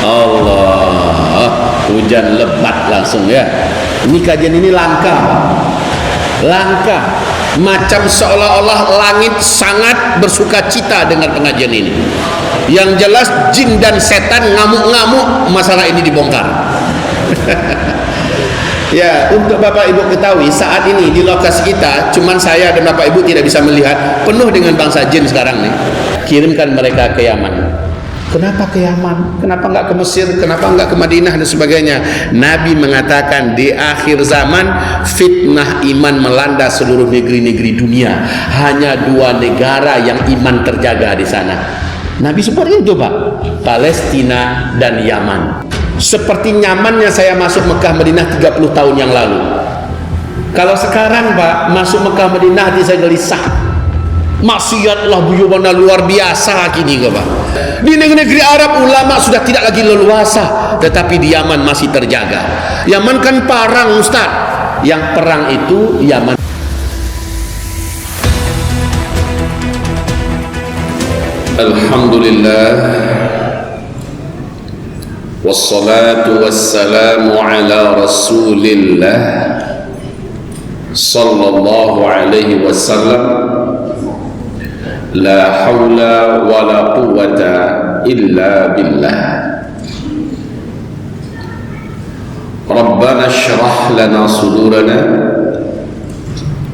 Allah, hujan lebat langsung ya. Ini kajian ini langka, macam seolah-olah langit sangat bersuka cita dengan pengajian ini. Yang jelas jin dan setan ngamuk-ngamuk masalah ini dibongkar. Ya, untuk Bapak Ibu ketahui, saat ini di lokasi kita cuman saya dan Bapak Ibu tidak bisa melihat, penuh dengan bangsa jin sekarang nih. Kirimkan mereka ke Yaman. Kenapa ke Yaman? Kenapa enggak ke Mesir? Kenapa enggak ke Madinah dan sebagainya? Nabi mengatakan di akhir zaman fitnah iman melanda seluruh negeri-negeri dunia. Hanya 2 negara yang iman terjaga di sana. Nabi seperti itu, Pak. Palestina dan Yaman. Seperti nyamannya saya masuk Mekah Madinah 30 tahun yang lalu. Kalau sekarang, Pak, masuk Mekah Madinah hati saya gelisah. Maksiatlah buyuwana luar biasa kini, Pak. Di negeri Arab ulama sudah tidak lagi leluasa, tetapi di Yaman masih terjaga. Yaman kan perang, Ustaz. Yang perang itu Yaman. Alhamdulillah, wassalatu wassalamu ala Rasulillah sallallahu alaihi wasallam. La haula wa la quwwata illa billah. Rabbana shrah lana sudurana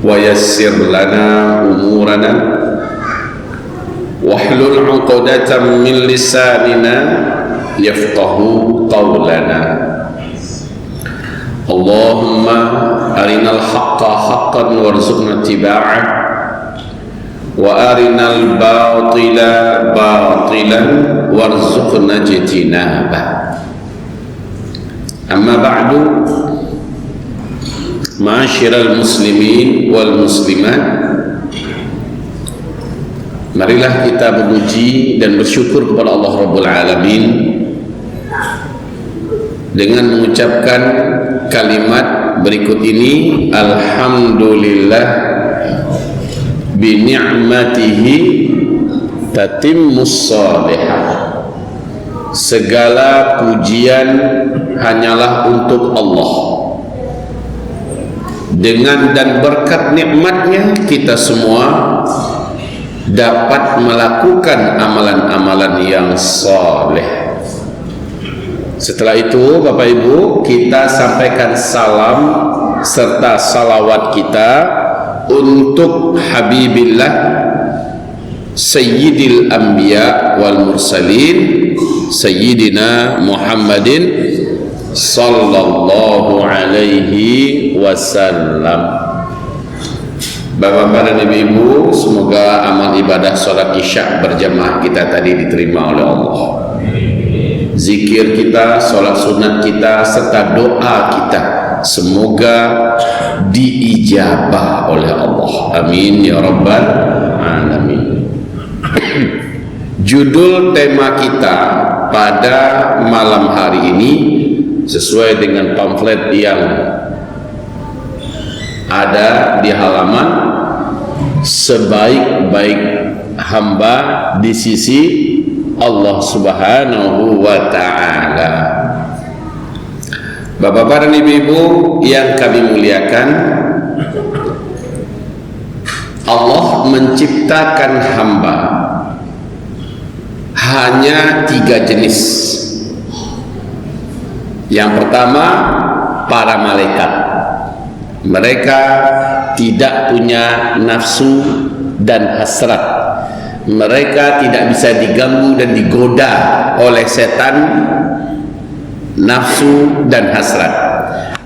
wa yassir lana umurana wahlul 'uqdatam min lisanina yafqahu qawlana. Allahumma arinal haqqa haqqan warzuqna ittiba'ah wa arinal batila batilan warzuqna ijtinabah. Amma ba'du, ma'asyiral muslimin wal muslimat, marilah kita memuji dan bersyukur kepada Allah Rabbul Alamin dengan mengucapkan kalimat berikut ini: alhamdulillah bi ni'matihi tatimmus salihah. Segala pujian hanyalah untuk Allah. Dengan dan berkat nikmatnya kita semua dapat melakukan amalan-amalan yang saleh. Setelah itu, Bapak Ibu, kita sampaikan salam serta salawat kita untuk Habibillah Sayyidil Anbiya wal Mursalin Sayyidina Muhammadin sallallahu alaihi wasallam. Bapak-bapak dan ibu-ibu, semoga amal ibadah sholat isya berjamaah kita tadi diterima oleh Allah. Zikir kita, sholat sunat kita, serta doa kita semoga diijabah oleh Allah. Amin ya rabbal alamin. Judul tema kita pada malam hari ini sesuai dengan pamflet yang ada di halaman: sebaik-baik hamba di sisi Allah Subhanahu wa ta'ala. Bapak-bapak dan ibu-ibu yang kami muliakan, Allah menciptakan hamba hanya 3 jenis. Yang pertama, para malaikat. Mereka tidak punya nafsu dan hasrat. Mereka tidak bisa diganggu dan digoda oleh setan, nafsu dan hasrat.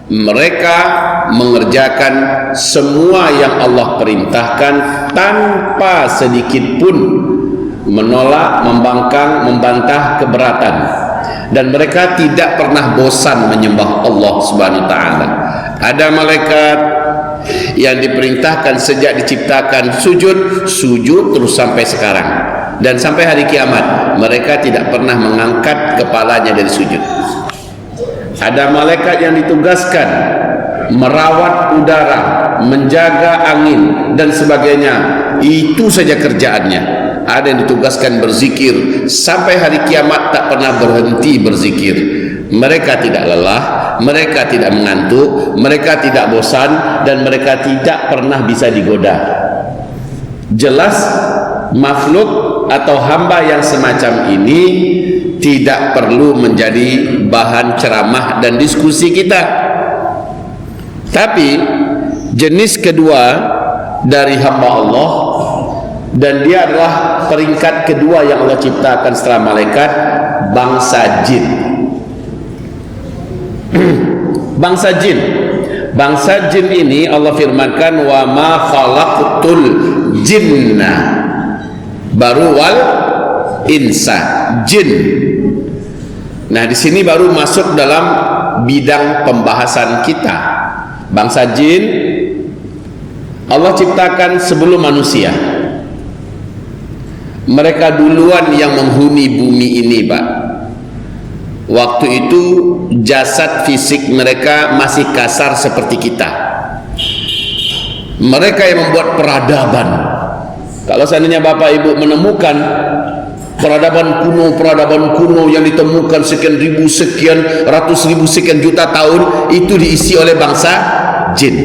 Mereka mengerjakan semua yang Allah perintahkan tanpa sedikit pun menolak, membangkang, membantah keberatan. Dan mereka tidak pernah bosan menyembah Allah Subhanahu wa ta'ala. Ada malaikat yang diperintahkan sejak diciptakan sujud terus sampai sekarang, dan sampai hari kiamat mereka tidak pernah mengangkat kepalanya dari sujud. Ada malaikat yang ditugaskan merawat udara, menjaga angin dan sebagainya. Itu saja kerjaannya. Ada yang ditugaskan berzikir sampai hari kiamat tak pernah berhenti berzikir. Mereka tidak lelah, mereka tidak mengantuk, mereka tidak bosan, dan mereka tidak pernah bisa digoda. Jelas makhluk atau hamba yang semacam ini tidak perlu menjadi bahan ceramah dan diskusi kita. Tapi jenis kedua dari hamba Allah, dan dia adalah peringkat kedua yang Allah ciptakan setelah malaikat, bangsa jin. Bangsa jin. Bangsa jin ini Allah firmankan, wa ma khalaqtul jinna, baru wal insa, jin. Nah, di sini baru masuk dalam bidang pembahasan kita. Bangsa jin Allah ciptakan sebelum manusia. Mereka duluan yang menghuni bumi ini, Pak. Waktu itu jasad fisik mereka masih kasar seperti kita. Mereka yang membuat peradaban. Kalau seandainya Bapak Ibu menemukan peradaban kuno yang ditemukan sekian ribu, sekian ratus ribu, sekian juta tahun, itu diisi oleh bangsa jin.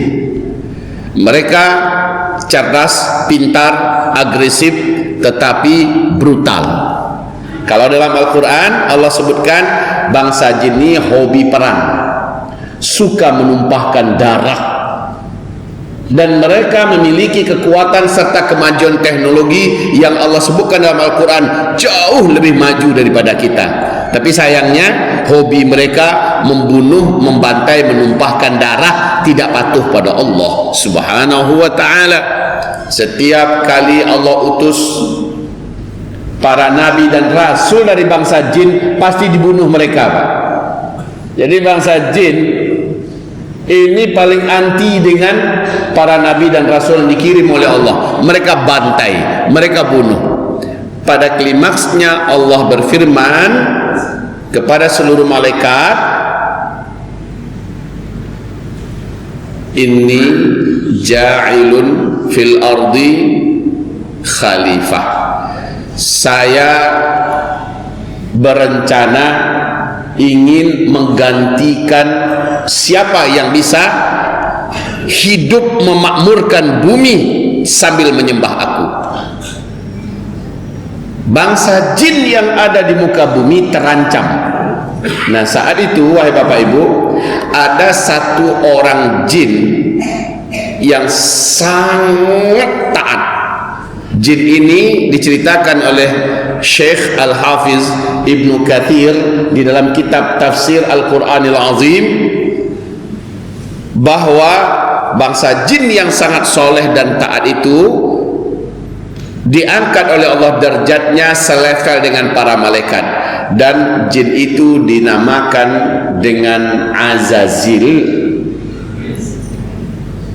Mereka cerdas, pintar, agresif, tetapi brutal. Kalau dalam Al-Quran Allah sebutkan bangsa jin ini hobi perang, suka menumpahkan darah, dan mereka memiliki kekuatan serta kemajuan teknologi yang Allah sebutkan dalam Al-Quran jauh lebih maju daripada kita. Tapi sayangnya hobi mereka membunuh, membantai, menumpahkan darah, tidak patuh pada Allah Subhanahu wa ta'ala. Setiap kali Allah utus para nabi dan rasul dari bangsa jin, pasti dibunuh mereka, Pak. Jadi bangsa jin ini paling anti dengan para nabi dan rasul yang dikirim oleh Allah. Mereka bantai, mereka bunuh. Pada klimaksnya Allah berfirman kepada seluruh malaikat, inni ja'ilun fil ardi khalifah. Saya berencana ingin menggantikan siapa yang bisa hidup memakmurkan bumi sambil menyembah aku. Bangsa jin yang ada di muka bumi terancam. Nah, saat itu wahai Bapak Ibu, ada satu orang jin yang sangat taat. Jin ini diceritakan oleh Syekh Al-Hafiz Ibnu Katsir di dalam kitab Tafsir Al-Quranil Azim, bahwa bangsa jin yang sangat soleh dan taat itu diangkat oleh Allah derajatnya selevel dengan para malaikat, dan jin itu dinamakan dengan Azazil.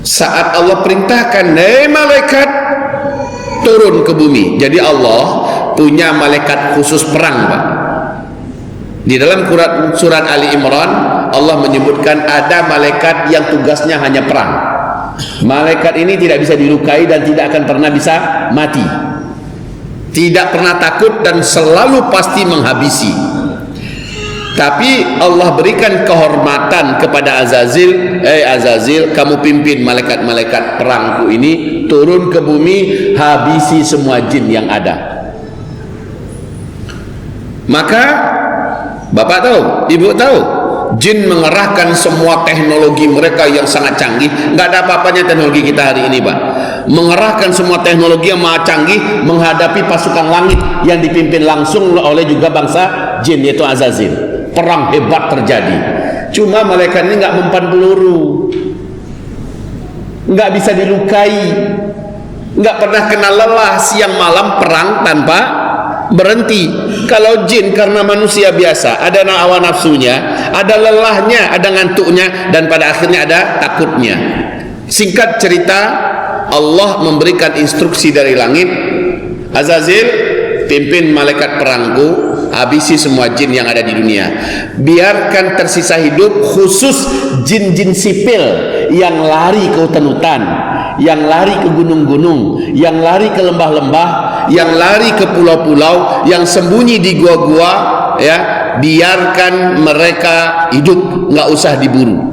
Saat Allah perintahkan, "Hei malaikat, turun ke bumi." Jadi Allah punya malaikat khusus perang, Pak. Di dalam surat Ali Imran Allah menyebutkan ada malaikat yang tugasnya hanya perang. Malaikat ini tidak bisa dilukai dan tidak akan pernah bisa mati, tidak pernah takut dan selalu pasti menghabisi. Tapi Allah berikan kehormatan kepada Azazil. Azazil, kamu pimpin malaikat-malaikat perangku ini turun ke bumi, habisi semua jin yang ada. Maka Bapak tahu, Ibu tahu, jin mengerahkan semua teknologi mereka yang sangat canggih. Nggak ada apa-apanya teknologi kita hari ini, Pak. Mengerahkan semua teknologi yang maha canggih menghadapi pasukan langit yang dipimpin langsung oleh juga bangsa jin, yaitu Azazil. Perang hebat terjadi. Cuma malaikat ini nggak mempan peluru, nggak bisa dilukai, nggak pernah kena lelah, siang malam perang tanpa berhenti. Kalau jin karena manusia biasa, ada hawa nafsunya, ada lelahnya, ada ngantuknya, dan pada akhirnya ada takutnya. Singkat cerita, Allah memberikan instruksi dari langit, Azazil, pimpin malaikat perangku, habisi semua jin yang ada di dunia. Biarkan tersisa hidup khusus jin-jin sipil yang lari ke hutan-hutan, yang lari ke gunung-gunung, yang lari ke lembah-lembah, yang lari ke pulau-pulau, yang sembunyi di gua-gua, ya, biarkan mereka hidup, nggak usah diburu.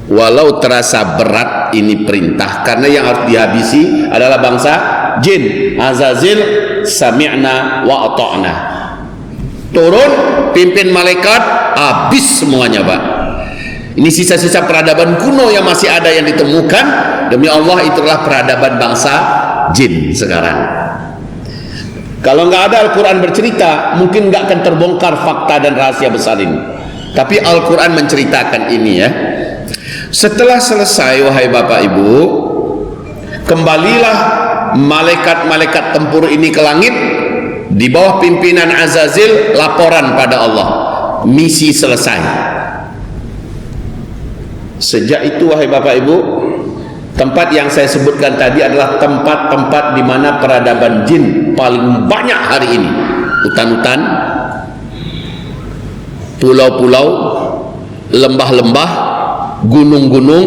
Walau terasa berat ini perintah, karena yang harus dihabisi adalah bangsa jin. Azazil, sami'na wa ata'na. Turun, pimpin malaikat, habis semuanya, Pak. Ini sisa-sisa peradaban kuno yang masih ada yang ditemukan. Demi Allah, itulah peradaban bangsa jin sekarang. Kalau nggak ada Al-Quran bercerita, mungkin nggak akan terbongkar fakta dan rahasia besar ini. Tapi Al-Quran menceritakan ini, ya. Setelah selesai, wahai Bapak Ibu, kembalilah malaikat-malaikat tempur ini ke langit di bawah pimpinan Azazil, laporan pada Allah, misi selesai. Sejak itu, wahai Bapak Ibu, tempat yang saya sebutkan tadi adalah tempat-tempat di mana peradaban jin paling banyak hari ini. Hutan-hutan, pulau-pulau, lembah-lembah, gunung-gunung,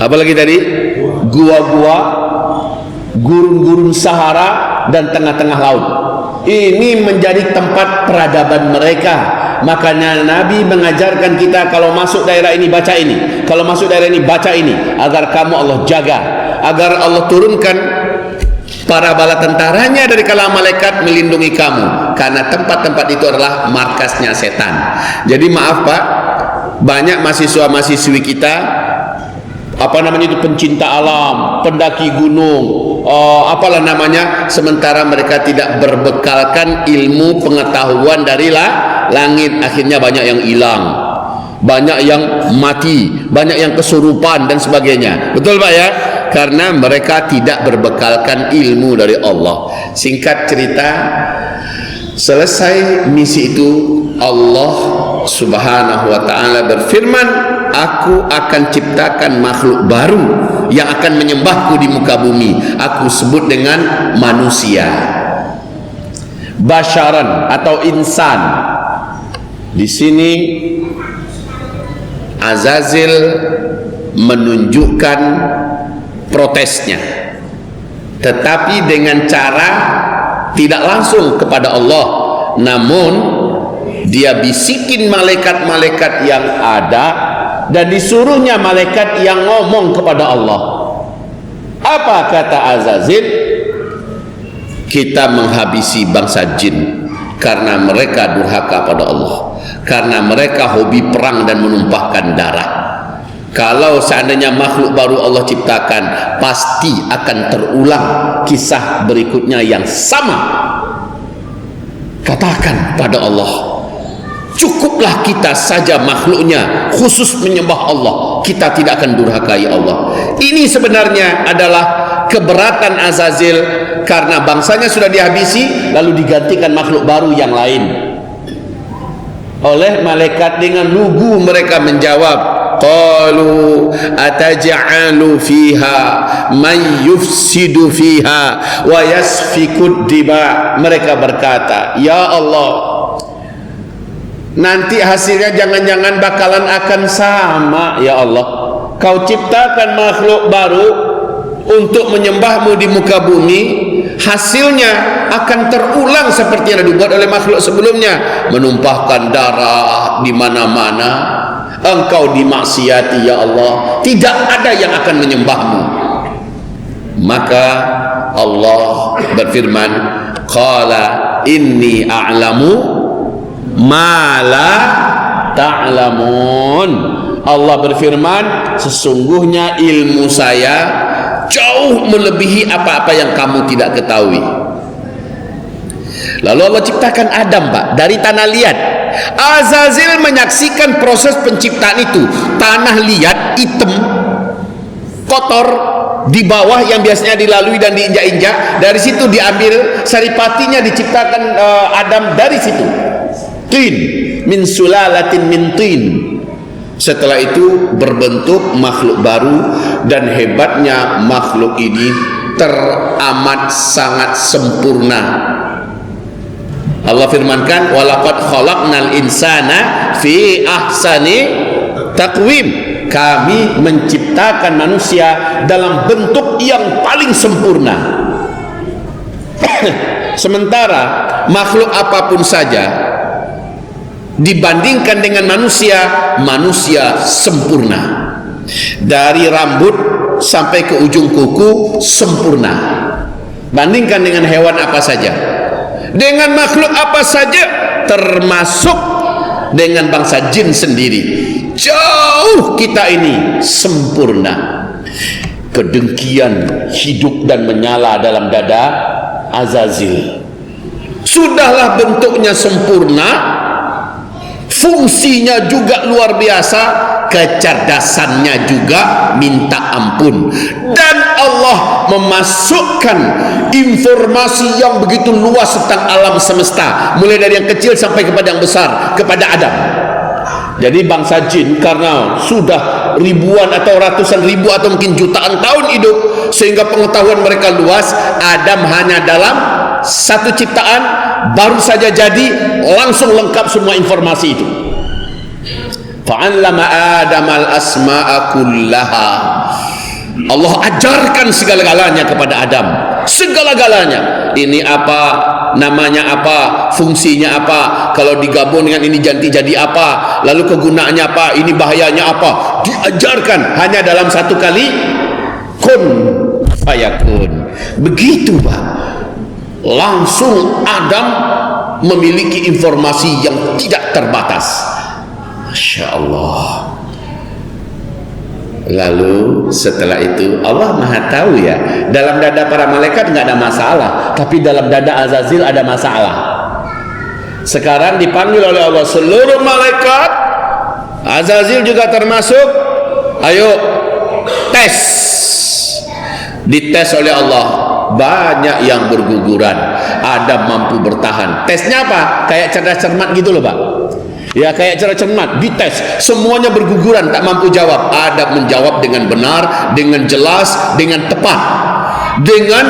apalagi tadi, gua-gua, gurun-gurun Sahara, dan tengah-tengah laut. Ini menjadi tempat peradaban mereka. Makanya Nabi mengajarkan kita, kalau masuk daerah ini baca ini, kalau masuk daerah ini baca ini, agar kamu Allah jaga, agar Allah turunkan para bala tentaranya dari kalangan malaikat melindungi kamu, karena tempat-tempat itu adalah markasnya setan. Jadi maaf Pak, banyak mahasiswa-mahasiswi kita itu pencinta alam, pendaki gunung, apalah namanya, sementara mereka tidak berbekalkan ilmu pengetahuan dari langit. Akhirnya banyak yang hilang, banyak yang mati, banyak yang kesurupan dan sebagainya. Betul Pak ya? Karena mereka tidak berbekalkan ilmu dari Allah. Singkat cerita, selesai misi itu, Allah Subhanahu wa ta'ala berfirman, aku akan ciptakan makhluk baru yang akan menyembahku di muka bumi. Aku sebut dengan manusia, basyaran atau insan. Di sini Azazil menunjukkan protesnya, tetapi dengan cara tidak langsung kepada Allah, namun dia bisikin malaikat-malaikat yang ada, dan disuruhnya malaikat yang ngomong kepada Allah. Apa kata Azazil? Kita menghabisi bangsa jin karena mereka durhaka pada Allah, karena mereka hobi perang dan menumpahkan darah. Kalau seandainya makhluk baru Allah ciptakan, pasti akan terulang kisah berikutnya yang sama. Katakan pada Allah, cukuplah kita saja makhluknya, khusus menyembah Allah, kita tidak akan durhakai Allah. Ini sebenarnya adalah keberatan Azazil, karena bangsanya sudah dihabisi, lalu digantikan makhluk baru yang lain. Oleh malaikat dengan lugu mereka menjawab, qalu ataj'alu fiha man yufsidu fiha wa yasfikud dima. Mereka berkata, ya Allah, nanti hasilnya jangan-jangan bakalan akan sama. Ya Allah, kau ciptakan makhluk baru untuk menyembahmu di muka bumi, hasilnya akan terulang seperti yang dibuat oleh makhluk sebelumnya, menumpahkan darah di mana-mana. Engkau dimaksiati ya Allah, tidak ada yang akan menyembahmu. Maka Allah berfirman, qala inni a'lamu ma la ta'lamun. Allah berfirman, sesungguhnya ilmu saya jauh melebihi apa-apa yang kamu tidak ketahui. Lalu Allah ciptakan Adam Pak dari tanah liat. Azazil menyaksikan proses penciptaan itu. Tanah liat, hitam, kotor di bawah yang biasanya dilalui dan diinjak-injak. Dari situ diambil saripatinya, diciptakan Adam dari situ. Tin min sulalatin min tin. Setelah itu berbentuk makhluk baru, dan hebatnya makhluk ini teramat sangat sempurna. Allah firmankan, walaqad khalaqnal insana fi ahsani taqwim. Kami menciptakan manusia dalam bentuk yang paling sempurna. Sementara makhluk apapun saja dibandingkan dengan manusia, manusia sempurna. Dari rambut sampai ke ujung kuku sempurna. Bandingkan dengan hewan apa saja, dengan makhluk apa saja, termasuk dengan bangsa jin sendiri. Jauh kita ini sempurna. Kedengkian hidup dan menyala dalam dada Azazil. Sudahlah bentuknya sempurna, fungsinya juga luar biasa, kecerdasannya juga minta ampun, dan Allah memasukkan informasi yang begitu luas tentang alam semesta, mulai dari yang kecil sampai kepada yang besar, kepada Adam. Jadi bangsa jin karena sudah ribuan atau ratusan ribu atau mungkin jutaan tahun hidup, sehingga pengetahuan mereka luas. Adam hanya dalam satu ciptaan baru saja jadi, langsung lengkap semua informasi itu. Fa'allama Adam al-asma'a kullaha. Allah ajarkan segala-galanya kepada Adam, segala-galanya. Ini apa, namanya apa, fungsinya apa, kalau digabung dengan ini jadi apa, lalu kegunaannya apa, ini bahayanya apa, diajarkan hanya dalam satu kali kun fayakun. Begitu Pak, langsung Adam memiliki informasi yang tidak terbatas. Masya Allah. Lalu setelah itu Allah Maha tahu ya, dalam dada para malaikat nggak ada masalah, tapi dalam dada Azazil ada masalah. Sekarang dipanggil oleh Allah seluruh malaikat, Azazil juga termasuk. Ayo tes. Dites oleh Allah, banyak yang berguguran. Adam mampu bertahan. Tesnya apa? Kayak cerdas cermat gitu loh Pak. Ya kayak cerdas cermat, dites, semuanya berguguran, tak mampu jawab. Adam menjawab dengan benar, dengan jelas, dengan tepat, dengan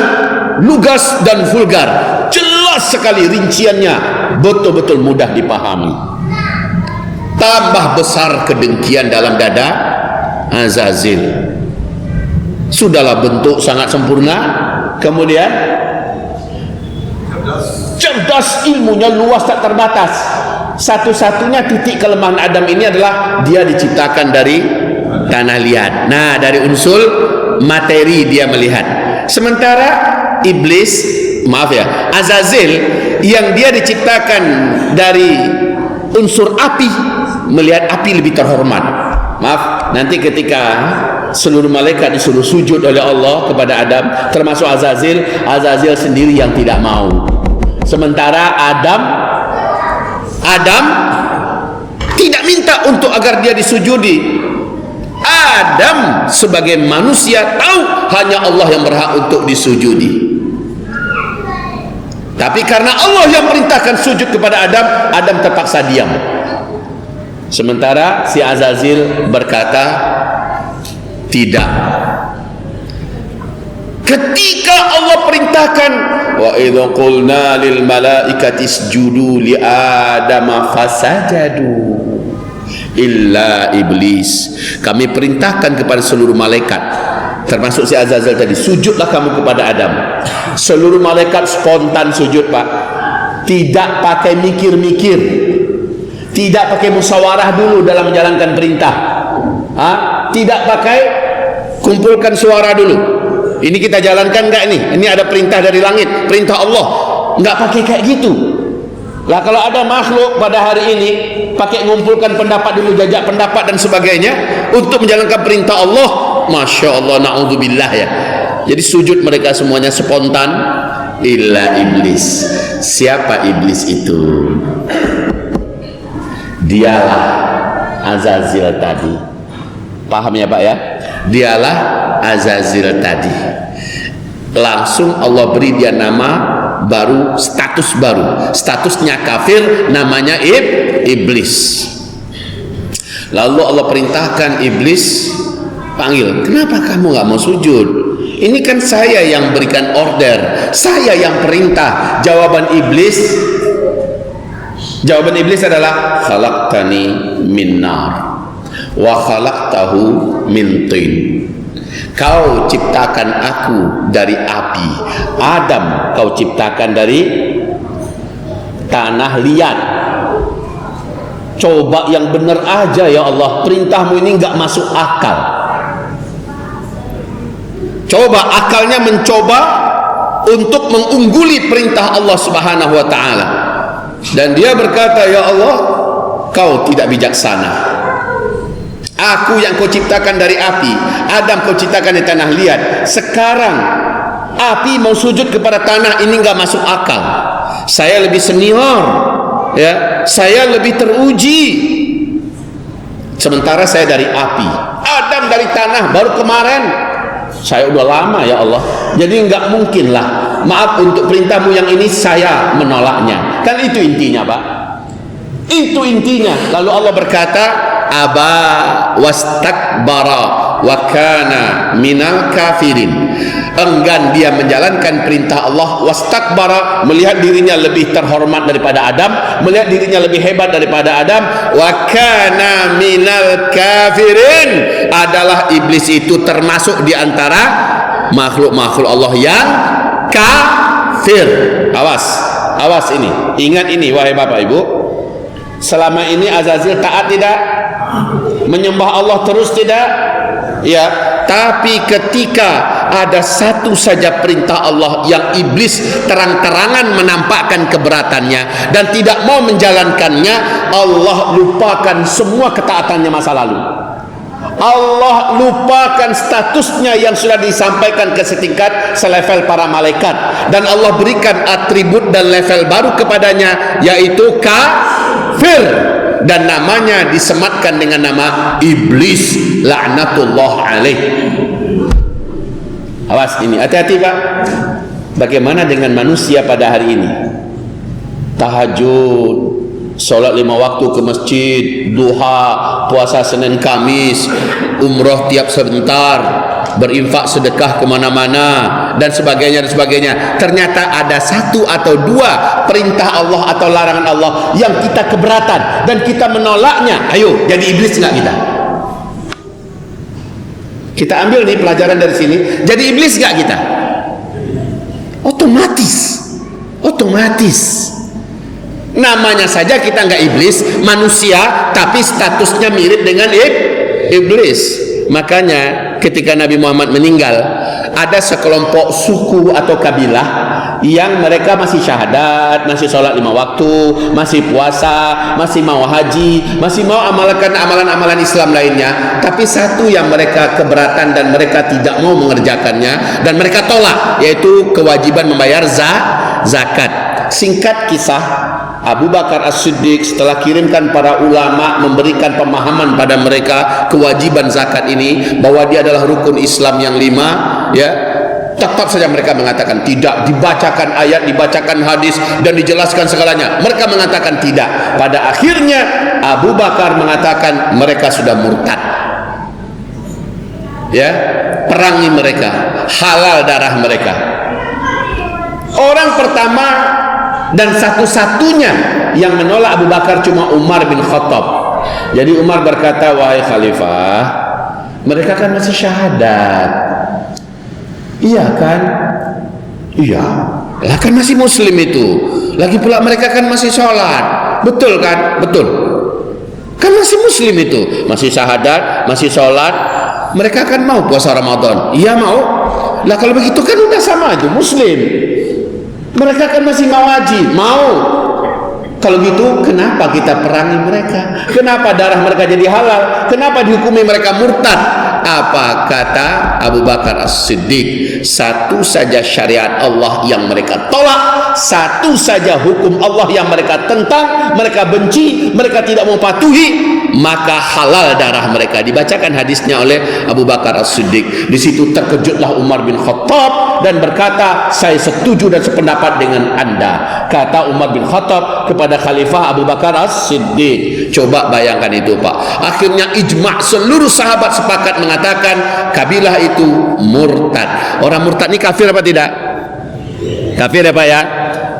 lugas dan vulgar, jelas sekali rinciannya, betul-betul mudah dipahami. Tambah besar kedengkian dalam dada Azazil. Sudahlah bentuk sangat sempurna, kemudian cerdas, ilmunya luas tak terbatas. Satu-satunya titik kelemahan Adam ini adalah dia diciptakan dari tanah liat. Nah, dari unsur materi dia melihat. Sementara iblis, maaf ya, Azazil yang dia diciptakan dari unsur api, melihat api lebih terhormat. Maaf, nanti ketika seluruh malaikat disuruh sujud oleh Allah kepada Adam, termasuk Azazil, Azazil sendiri yang tidak mau. Sementara Adam tidak minta untuk agar dia disujudi. Adam sebagai manusia tahu hanya Allah yang berhak untuk disujudi. Tapi karena Allah yang perintahkan sujud kepada Adam, Adam terpaksa diam. Sementara si Azazil berkata tidak. Ketika Allah perintahkan, wa idza qulna lil malaikati isjudu li adama fasajadu illa iblis. Kami perintahkan kepada seluruh malaikat, termasuk si Azazil tadi, sujudlah kamu kepada Adam. Seluruh malaikat spontan sujud Pak, tidak pakai mikir-mikir, tidak pakai musyawarah dulu dalam menjalankan perintah, tidak pakai kumpulkan suara dulu. Ini kita jalankan enggak nih? Ini ada perintah dari langit, perintah Allah. Enggak pakai kayak gitu. Lah kalau ada makhluk pada hari ini pakai ngumpulkan pendapat dulu, jajak pendapat dan sebagainya untuk menjalankan perintah Allah, Masya Allah, na'udzubillah ya. Jadi sujud mereka semuanya spontan, illa iblis. Siapa iblis itu? Dialah Azazil tadi. Paham ya Pak ya? Dialah Azazil tadi. Langsung Allah beri dia nama baru, status baru. Statusnya kafir, namanya iblis. Lalu Allah perintahkan iblis, panggil, kenapa kamu gak mau sujud? Ini kan saya yang berikan order, saya yang perintah. Jawaban iblis adalah khalaqtani min nar wa khalaqtahu min tin. Kau ciptakan aku dari api, Adam kau ciptakan dari tanah liat. Coba yang benar aja ya Allah, perintahmu ini enggak masuk akal. Coba akalnya mencoba untuk mengungguli perintah Allah Subhanahu wa taala. Dan dia berkata, ya Allah, kau tidak bijaksana. Aku yang kau ciptakan dari api, Adam kau ciptakan dari tanah liat. Sekarang api mau sujud kepada tanah, ini enggak masuk akal. Saya lebih senior, ya, saya lebih teruji. Sementara saya dari api, Adam dari tanah, baru kemarin. Saya udah lama ya Allah. Jadi enggak mungkin lah, maaf untuk perintahmu yang ini saya menolaknya. Kan itu intinya Pak, itu intinya. Lalu Allah berkata, aba wastakbara wa kana minal kafirin. Enggan dia menjalankan perintah Allah. Wastakbara, melihat dirinya lebih terhormat daripada Adam, melihat dirinya lebih hebat daripada Adam. Wa kana minal kafirin, adalah iblis itu termasuk di antara makhluk-makhluk Allah yang kafir. Awas ini, ingat ini wahai Bapak Ibu. Selama ini Azazil taat tidak? Menyembah Allah terus tidak? Ya, tapi ketika ada satu saja perintah Allah yang iblis terang-terangan menampakkan keberatannya dan tidak mau menjalankannya, Allah lupakan semua ketaatannya masa lalu. Allah lupakan statusnya yang sudah disampaikan ke setingkat selevel para malaikat, dan Allah berikan atribut dan level baru kepadanya, yaitu kafir, dan namanya disematkan dengan nama iblis laknatullah alaih. Awas ini, hati-hati Pak. Bagaimana dengan manusia pada hari ini? Tahajud, sholat 5 waktu ke masjid, duha, puasa Senin Kamis, umroh tiap sebentar, berinfak sedekah kemana-mana, dan sebagainya dan sebagainya. Ternyata ada satu atau dua perintah Allah atau larangan Allah yang kita keberatan dan kita menolaknya. Ayo, jadi iblis nggak kita? Kita ambil nih pelajaran dari sini. Jadi iblis nggak kita? Otomatis. Namanya saja kita nggak iblis, manusia, tapi statusnya mirip dengan iblis. Makanya ketika Nabi Muhammad meninggal, ada sekelompok suku atau kabilah yang mereka masih syahadat, masih sholat 5 waktu, masih puasa, masih mau haji, masih mau amalkan amalan-amalan Islam lainnya. Tapi satu yang mereka keberatan dan mereka tidak mau mengerjakannya dan mereka tolak, yaitu kewajiban membayar zakat. Singkat kisah, Abu Bakar As-Siddiq setelah kirimkan para ulama memberikan pemahaman pada mereka kewajiban zakat ini, bahwa dia adalah rukun Islam yang 5, ya, tetap saja mereka mengatakan tidak. Dibacakan ayat, dibacakan hadis dan dijelaskan segalanya, mereka mengatakan tidak. Pada akhirnya Abu Bakar mengatakan mereka sudah murtad, ya, perangi mereka, halal darah mereka. Orang pertama dan satu-satunya yang menolak Abu Bakar cuma Umar bin Khattab. Jadi Umar berkata, wahai khalifah, mereka kan masih syahadat. Iya kan? Iya, lah kan masih muslim itu. Lagi pula mereka kan masih sholat. Betul kan? Betul. Kan masih muslim itu, masih syahadat, masih sholat. Mereka kan mau puasa Ramadan. Iya mau. Lah kalau begitu kan udah sama aja muslim. Mereka kan masih mau haji, mau. Kalau gitu kenapa kita perangi mereka? Kenapa darah mereka jadi halal? Kenapa dihukumi mereka murtad? Apa kata Abu Bakar As-Siddiq? Satu saja syariat Allah yang mereka tolak, satu saja hukum Allah yang mereka tentang, mereka benci, mereka tidak mau patuhi, maka halal darah mereka. Dibacakan hadisnya oleh Abu Bakar As-Siddiq. Di situ terkejutlah Umar bin Khattab dan berkata, saya setuju dan sependapat dengan Anda. Kata Umar bin Khattab kepada Khalifah Abu Bakar As-Siddiq. Coba bayangkan itu Pak. Akhirnya ijma' seluruh sahabat sepakat mengatakan kabilah itu murtad. Orang murtad ini kafir apa tidak? Kafir ya Pak ya?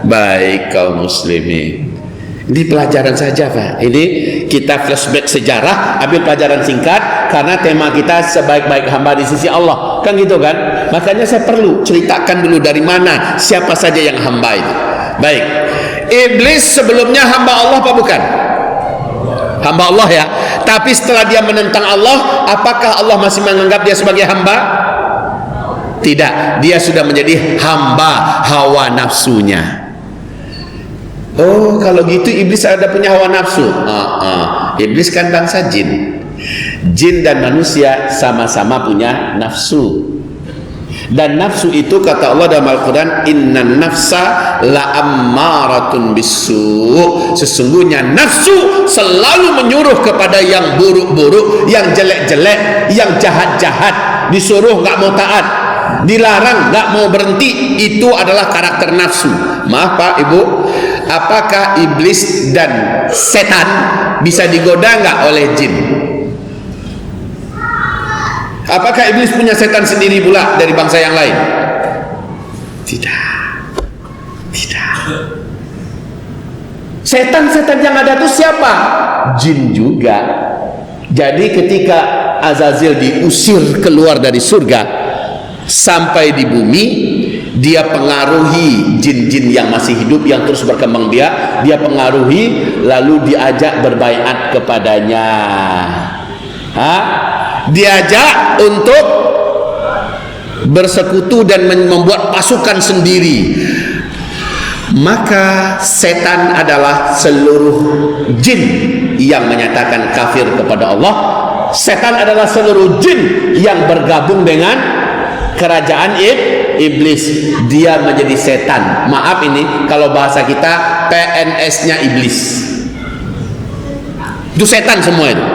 Baik kaum muslimin, ini pelajaran saja Pak. Ini kita flashback sejarah, ambil pelajaran singkat karena tema kita sebaik-baik hamba di sisi Allah. kan gitu kan. Makanya saya perlu ceritakan dulu dari mana, siapa saja yang hamba itu. Baik, iblis sebelumnya hamba Allah apa bukan? Hamba Allah ya. Tapi setelah dia menentang Allah, apakah Allah masih menganggap dia sebagai hamba? Tidak, dia sudah menjadi hamba hawa nafsunya. Oh, kalau gitu iblis ada punya hawa nafsu? Iblis kan bangsa jin. Jin dan manusia sama-sama punya nafsu. Dan nafsu itu kata Allah dalam Al-Quran, innan nafsa la'ammaratun bisu. Sesungguhnya nafsu selalu menyuruh kepada yang buruk-buruk, yang jelek-jelek, yang jahat-jahat. Disuruh nggak mau taat, dilarang nggak mau berhenti. Itu adalah karakter nafsu. Maaf Pak Ibu, apakah iblis dan setan bisa digoda nggak oleh jin? Apakah iblis punya setan sendiri pula dari bangsa yang lain? Tidak. Setan-setan yang ada itu siapa? Jin juga. Jadi ketika Azazil diusir keluar dari surga sampai di bumi, dia pengaruhi jin-jin yang masih hidup, yang terus berkembang biak. Dia pengaruhi, lalu diajak berbaiat kepadanya. Diajak untuk bersekutu dan membuat pasukan sendiri. Maka setan adalah seluruh jin yang menyatakan kafir kepada Allah. Setan adalah seluruh jin yang bergabung dengan kerajaan iblis. Dia menjadi setan. Maaf ini kalau bahasa kita PNS-nya iblis. Itu setan semua itu.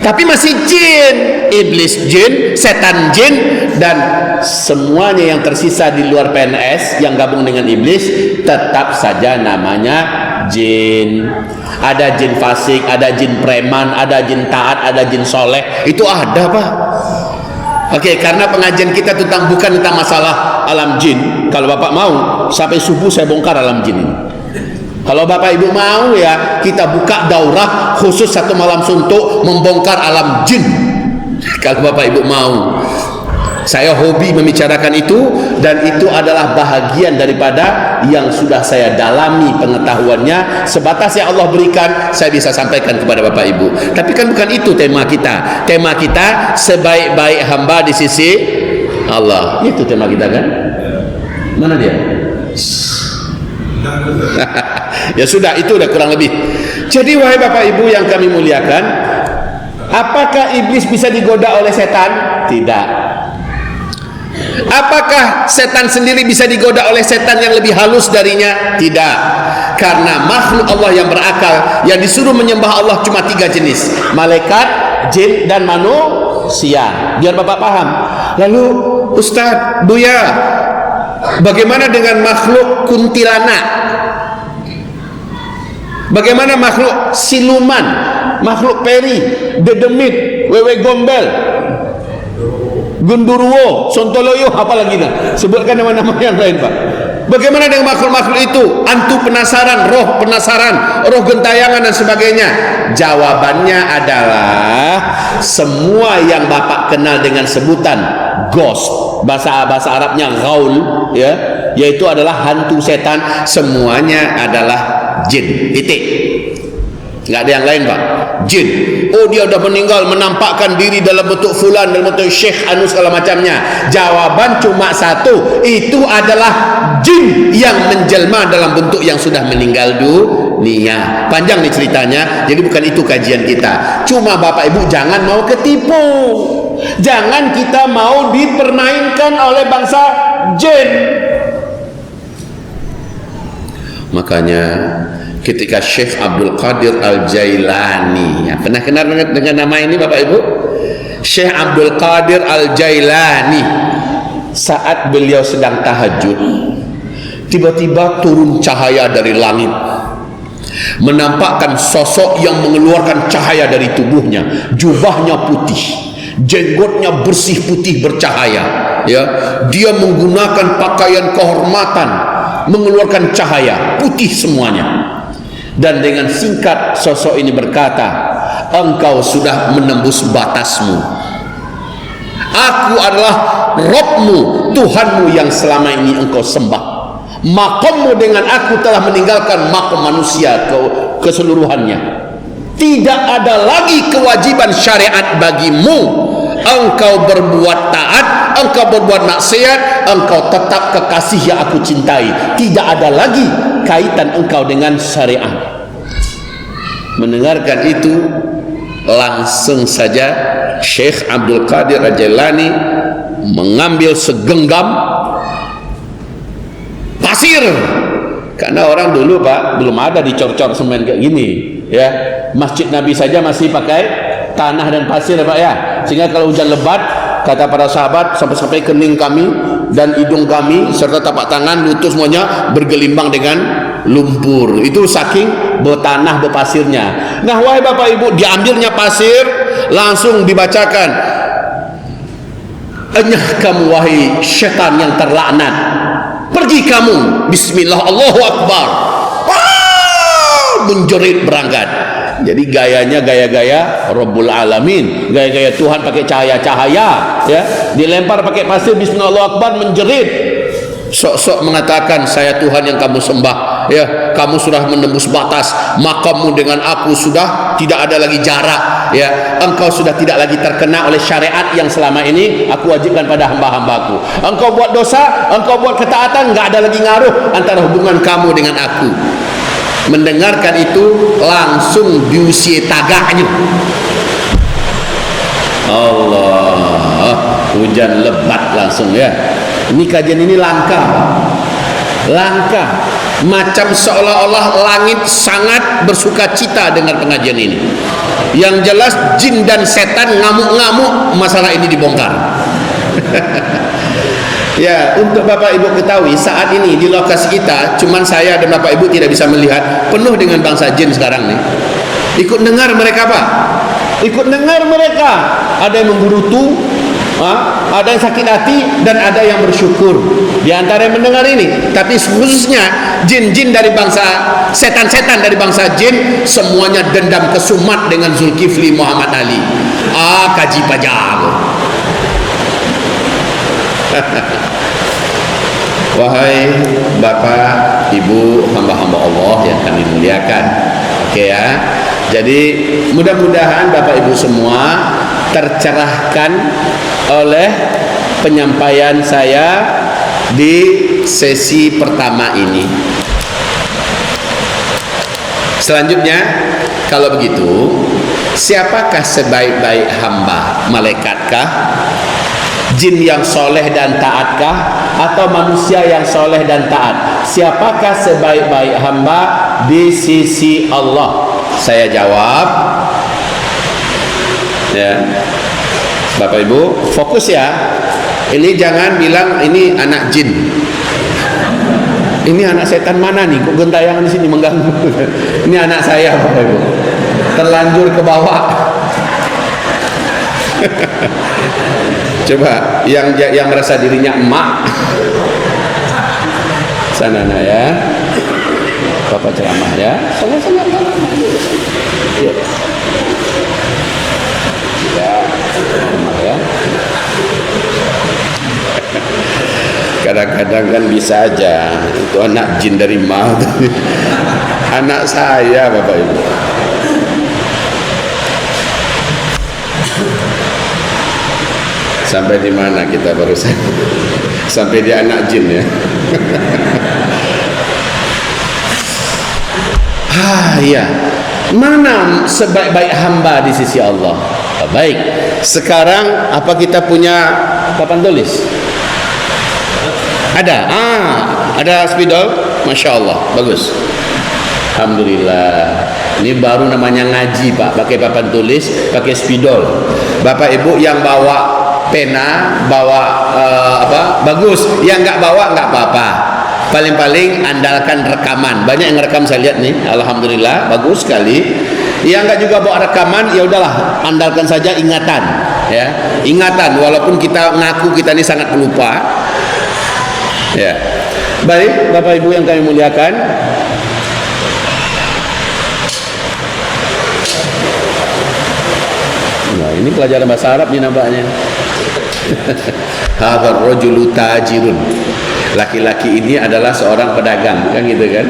Tapi masih jin, iblis jin, setan jin, dan semuanya yang tersisa di luar PNS yang gabung dengan iblis tetap saja namanya jin. Ada jin fasik, ada jin preman, ada jin taat, ada jin soleh. Itu ada Pak. Oke, karena pengajian kita bukan tentang masalah alam jin. Kalau Bapak mau, sampai subuh saya bongkar alam jin ini. Kalau Bapak Ibu mau ya, kita buka daurah khusus 1 malam suntuk membongkar alam jin. Kalau Bapak Ibu mau, saya hobi membicarakan itu, dan itu adalah bahagian daripada yang sudah saya dalami pengetahuannya. Sebatas yang Allah berikan, saya bisa sampaikan kepada Bapak Ibu. Tapi kan bukan itu tema kita. Tema kita sebaik-baik hamba di sisi Allah. Itu tema kita kan? Mana dia? Ya sudah, itu udah kurang lebih. Jadi wahai Bapak Ibu yang kami muliakan, apakah iblis bisa digoda oleh setan? Tidak. Apakah setan sendiri bisa digoda oleh setan yang lebih halus darinya? Tidak. Karena makhluk Allah yang berakal, yang disuruh menyembah Allah cuma 3 jenis: malaikat, jin, dan manusia. Biar Bapak paham. Lalu Ustadz, Buya, bagaimana dengan makhluk kuntilanak? Bagaimana makhluk siluman, makhluk peri, dedemit, wewe gombel, gundurwo, sontoloyo, apalagi nah? Sebutkan nama-nama yang lain Pak. Bagaimana dengan makhluk-makhluk itu? Antu penasaran, roh gentayangan dan sebagainya. Jawabannya adalah semua yang Bapak kenal dengan sebutan ghost, bahasa Arabnya ghaul, ya, yaitu adalah hantu setan, semuanya adalah jin. Titik. Nggak ada yang lain Pak. Jin. Oh, dia udah meninggal, menampakkan diri dalam bentuk fulan, dalam bentuk syekh, anu segala macamnya. Jawaban cuma satu, itu adalah jin yang menjelma dalam bentuk yang sudah meninggal dunia. Panjang nih ceritanya, jadi bukan itu kajian kita. Cuma Bapak Ibu jangan mau ketipu, jangan kita mau dipermainkan oleh bangsa jin. Makanya ketika Syekh Abdul Qadir Al-Jailani, ya, pernah kenal dengan nama ini Bapak Ibu? Syekh Abdul Qadir Al-Jailani, saat beliau sedang tahajud, tiba-tiba turun cahaya dari langit, menampakkan sosok yang mengeluarkan cahaya dari tubuhnya. Jubahnya putih, jenggotnya bersih putih bercahaya, ya. Dia menggunakan pakaian kehormatan, mengeluarkan cahaya putih semuanya. Dan dengan singkat sosok ini berkata, engkau sudah menembus batasmu, Aku adalah Rabbmu, Tuhanmu yang selama ini engkau sembah. Makammu dengan aku telah meninggalkan makam manusia keseluruhannya. Tidak ada lagi kewajiban syariat bagimu. Engkau berbuat taat, engkau berbuat maksiat, engkau tetap kekasih yang aku cintai. Tidak ada lagi kaitan engkau dengan syariat. Mendengarkan itu, langsung saja Syekh Abdul Qadir Al-Jailani mengambil segenggam pasir, karena orang dulu Pak belum ada dicor-cor semen kayak gini ya. Masjid Nabi saja masih pakai tanah dan pasir ya Pak ya, sehingga kalau hujan lebat, kata para sahabat, sampai-sampai kening kami dan hidung kami serta tapak tangan, lutut semuanya bergelimbang dengan lumpur. Itu saking bertanah berpasirnya. Nah wahai Bapak Ibu, diambilnya pasir, langsung dibacakan, enyah kamu wahai syaitan yang terlaknat, pergi kamu, bismillah, Allahu Akbar, menjerit berangkat. Jadi gayanya gaya-gaya Rabbul Alamin, gaya-gaya Tuhan pakai cahaya-cahaya ya, dilempar pakai pasir, bismillah, Allahu Akbar, menjerit, sok-sok mengatakan saya Tuhan yang kamu sembah ya, kamu sudah menembus batas, makammu dengan aku sudah tidak ada lagi jarak ya, engkau sudah tidak lagi terkena oleh syariat yang selama ini aku wajibkan pada hamba-hambaku. Engkau buat dosa, engkau buat ketaatan, nggak ada lagi ngaruh antara hubungan kamu dengan aku. Mendengarkan itu langsung diusir tagaknya. Allah, hujan lebat langsung ya. Ini kajian ini langka, langka, macam seolah-olah langit sangat bersuka cita dengan pengajian ini. Yang jelas jin dan setan ngamuk-ngamuk masalah ini dibongkar. Ya, untuk Bapak Ibu ketahui, saat ini di lokasi kita cuman saya dan Bapak Ibu tidak bisa melihat, penuh dengan bangsa jin sekarang nih. Ikut dengar mereka Pak, ikut dengar mereka. Ada yang menggerutu, ada yang sakit hati, dan ada yang bersyukur. Di antara yang mendengar ini, tapi khususnya jin-jin dari bangsa, setan-setan dari bangsa jin, semuanya dendam kesumat dengan Zulkifli Muhammad Ali. Kaji pajak. Wahai Bapak, Ibu, hamba-hamba Allah yang kami muliakan, oke ya. Jadi mudah-mudahan Bapak Ibu semua tercerahkan oleh penyampaian saya di sesi pertama ini. Selanjutnya, kalau begitu, siapakah sebaik-baik hamba? Malaikatkah? Jin yang soleh dan taatkah? Atau manusia yang soleh dan taat? Siapakah sebaik-baik hamba di sisi Allah? Saya jawab ya, Bapak Ibu fokus ya. Ini jangan bilang ini anak jin, ini anak setan mana nih, kok gentayangan di sini mengganggu. Ini anak saya Bapak Ibu, terlanjur ke bawah. Coba yang merasa dirinya emak sana ya, Bapak ceramah ya, sama-sama ya, ya. Kadang-kadang kan bisa aja itu anak jin dari mana. Anak saya Bapak Ibu. Sampai di mana kita barusan? Sampai di anak jin ya. Ya. Mana sebaik-baik hamba di sisi Allah? Baik. Sekarang apa kita punya papan tulis? Ada. Ada spidol. Masya Allah, bagus. Alhamdulillah. Ini baru namanya ngaji Pak. Pakai papan tulis, pakai spidol. Bapak Ibu yang bawa pena, bawa bagus. Yang nggak bawa nggak apa-apa. Paling-paling andalkan rekaman. Banyak yang rekam saya lihat nih. Alhamdulillah, bagus sekali. Yang nggak juga bawa rekaman, ya udahlah, andalkan saja ingatan. Ya, ingatan. Walaupun kita ngaku kita ini sangat pelupa. Ya, baik Bapak Ibu yang kami muliakan. Nah, ini pelajaran bahasa Arab nih nampaknya. Hadzal rajulu tajirun. Laki-laki ini adalah seorang pedagang, kan gitu kan?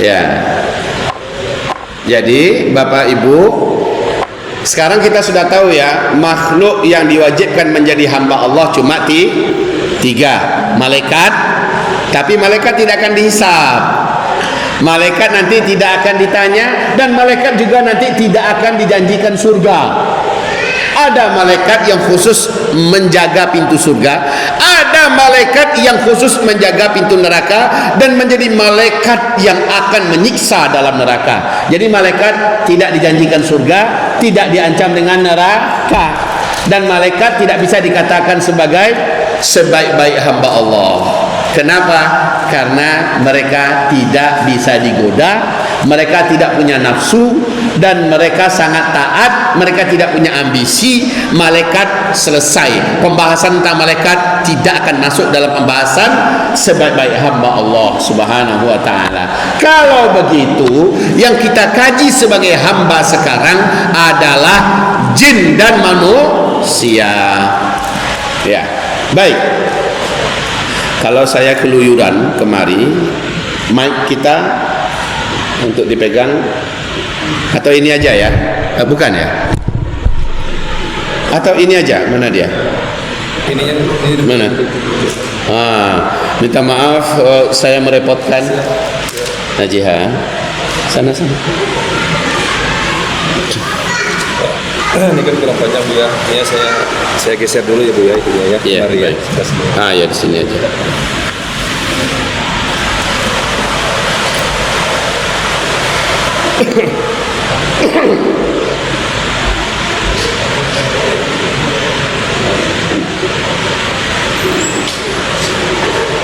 Ya. Jadi Bapak Ibu, sekarang kita sudah tahu ya, makhluk yang diwajibkan menjadi hamba Allah cuma tiga. Malaikat, tapi malaikat tidak akan dihisab. Malaikat nanti tidak akan ditanya, dan malaikat juga nanti tidak akan dijanjikan surga. Ada malaikat yang khusus menjaga pintu surga, ada malaikat yang khusus menjaga pintu neraka, dan menjadi malaikat yang akan menyiksa dalam neraka. Jadi malaikat tidak dijanjikan surga, tidak diancam dengan neraka, dan malaikat tidak bisa dikatakan sebagai sebaik-baik hamba Allah. Kenapa? Karena mereka tidak bisa digoda, mereka tidak punya nafsu, dan mereka sangat taat, mereka tidak punya ambisi. Malaikat selesai. Pembahasan tentang malaikat tidak akan masuk dalam pembahasan sebaik-baik hamba Allah Subhanahu wa ta'ala. Kalau begitu, yang kita kaji sebagai hamba sekarang adalah jin dan manusia. Ya, baik. Kalau saya keluyuran kemari, mic kita untuk dipegang, atau ini aja ya? Bukan ya? Atau ini aja? Mana dia? Ini Mana? Minta maaf, saya merepotkan. Najiha, sana. Ini kan kurang panjang Bu ya. Ini saya geser dulu ya Bu ya, itu ya. Iya, Mari ya. baik. Ya di sini aja.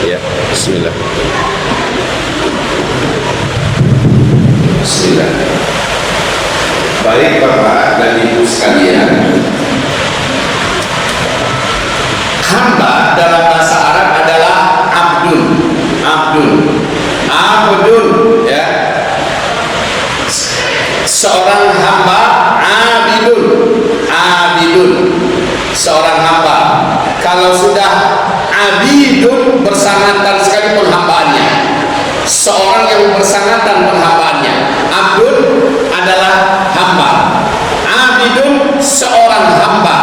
Ya, bismillah. Bismillah. Baik Bapak dan Ibu sekalian, hamba dalam bahasa Arab adalah abdun, ya. Seorang hamba, abidun, seorang hamba. Kalau sudah abidun, bersangatan sekali penghambaannya. Seorang yang bersangatan penghambaannya. Abdun adalah hamba, abidun seorang hamba,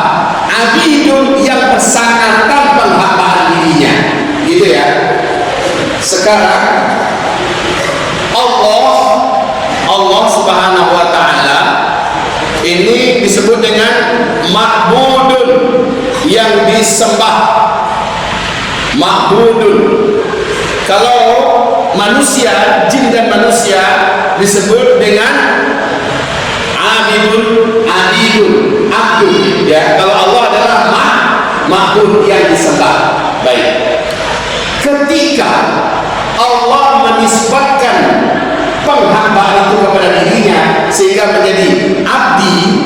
abidun yang bersangatan penghambaan dirinya, gitu ya. Sekarang Allah Subhanahu wa ta'ala ini disebut dengan ma'budun, yang disembah, ma'budun. Kalau manusia, jin dan manusia disebut dengan abidun, abdun, ya. Kalau Allah adalah ma'bud, yang disembah. Baik. Ketika Allah menisbatkan penghambaan itu kepada dirinya sehingga menjadi abdi,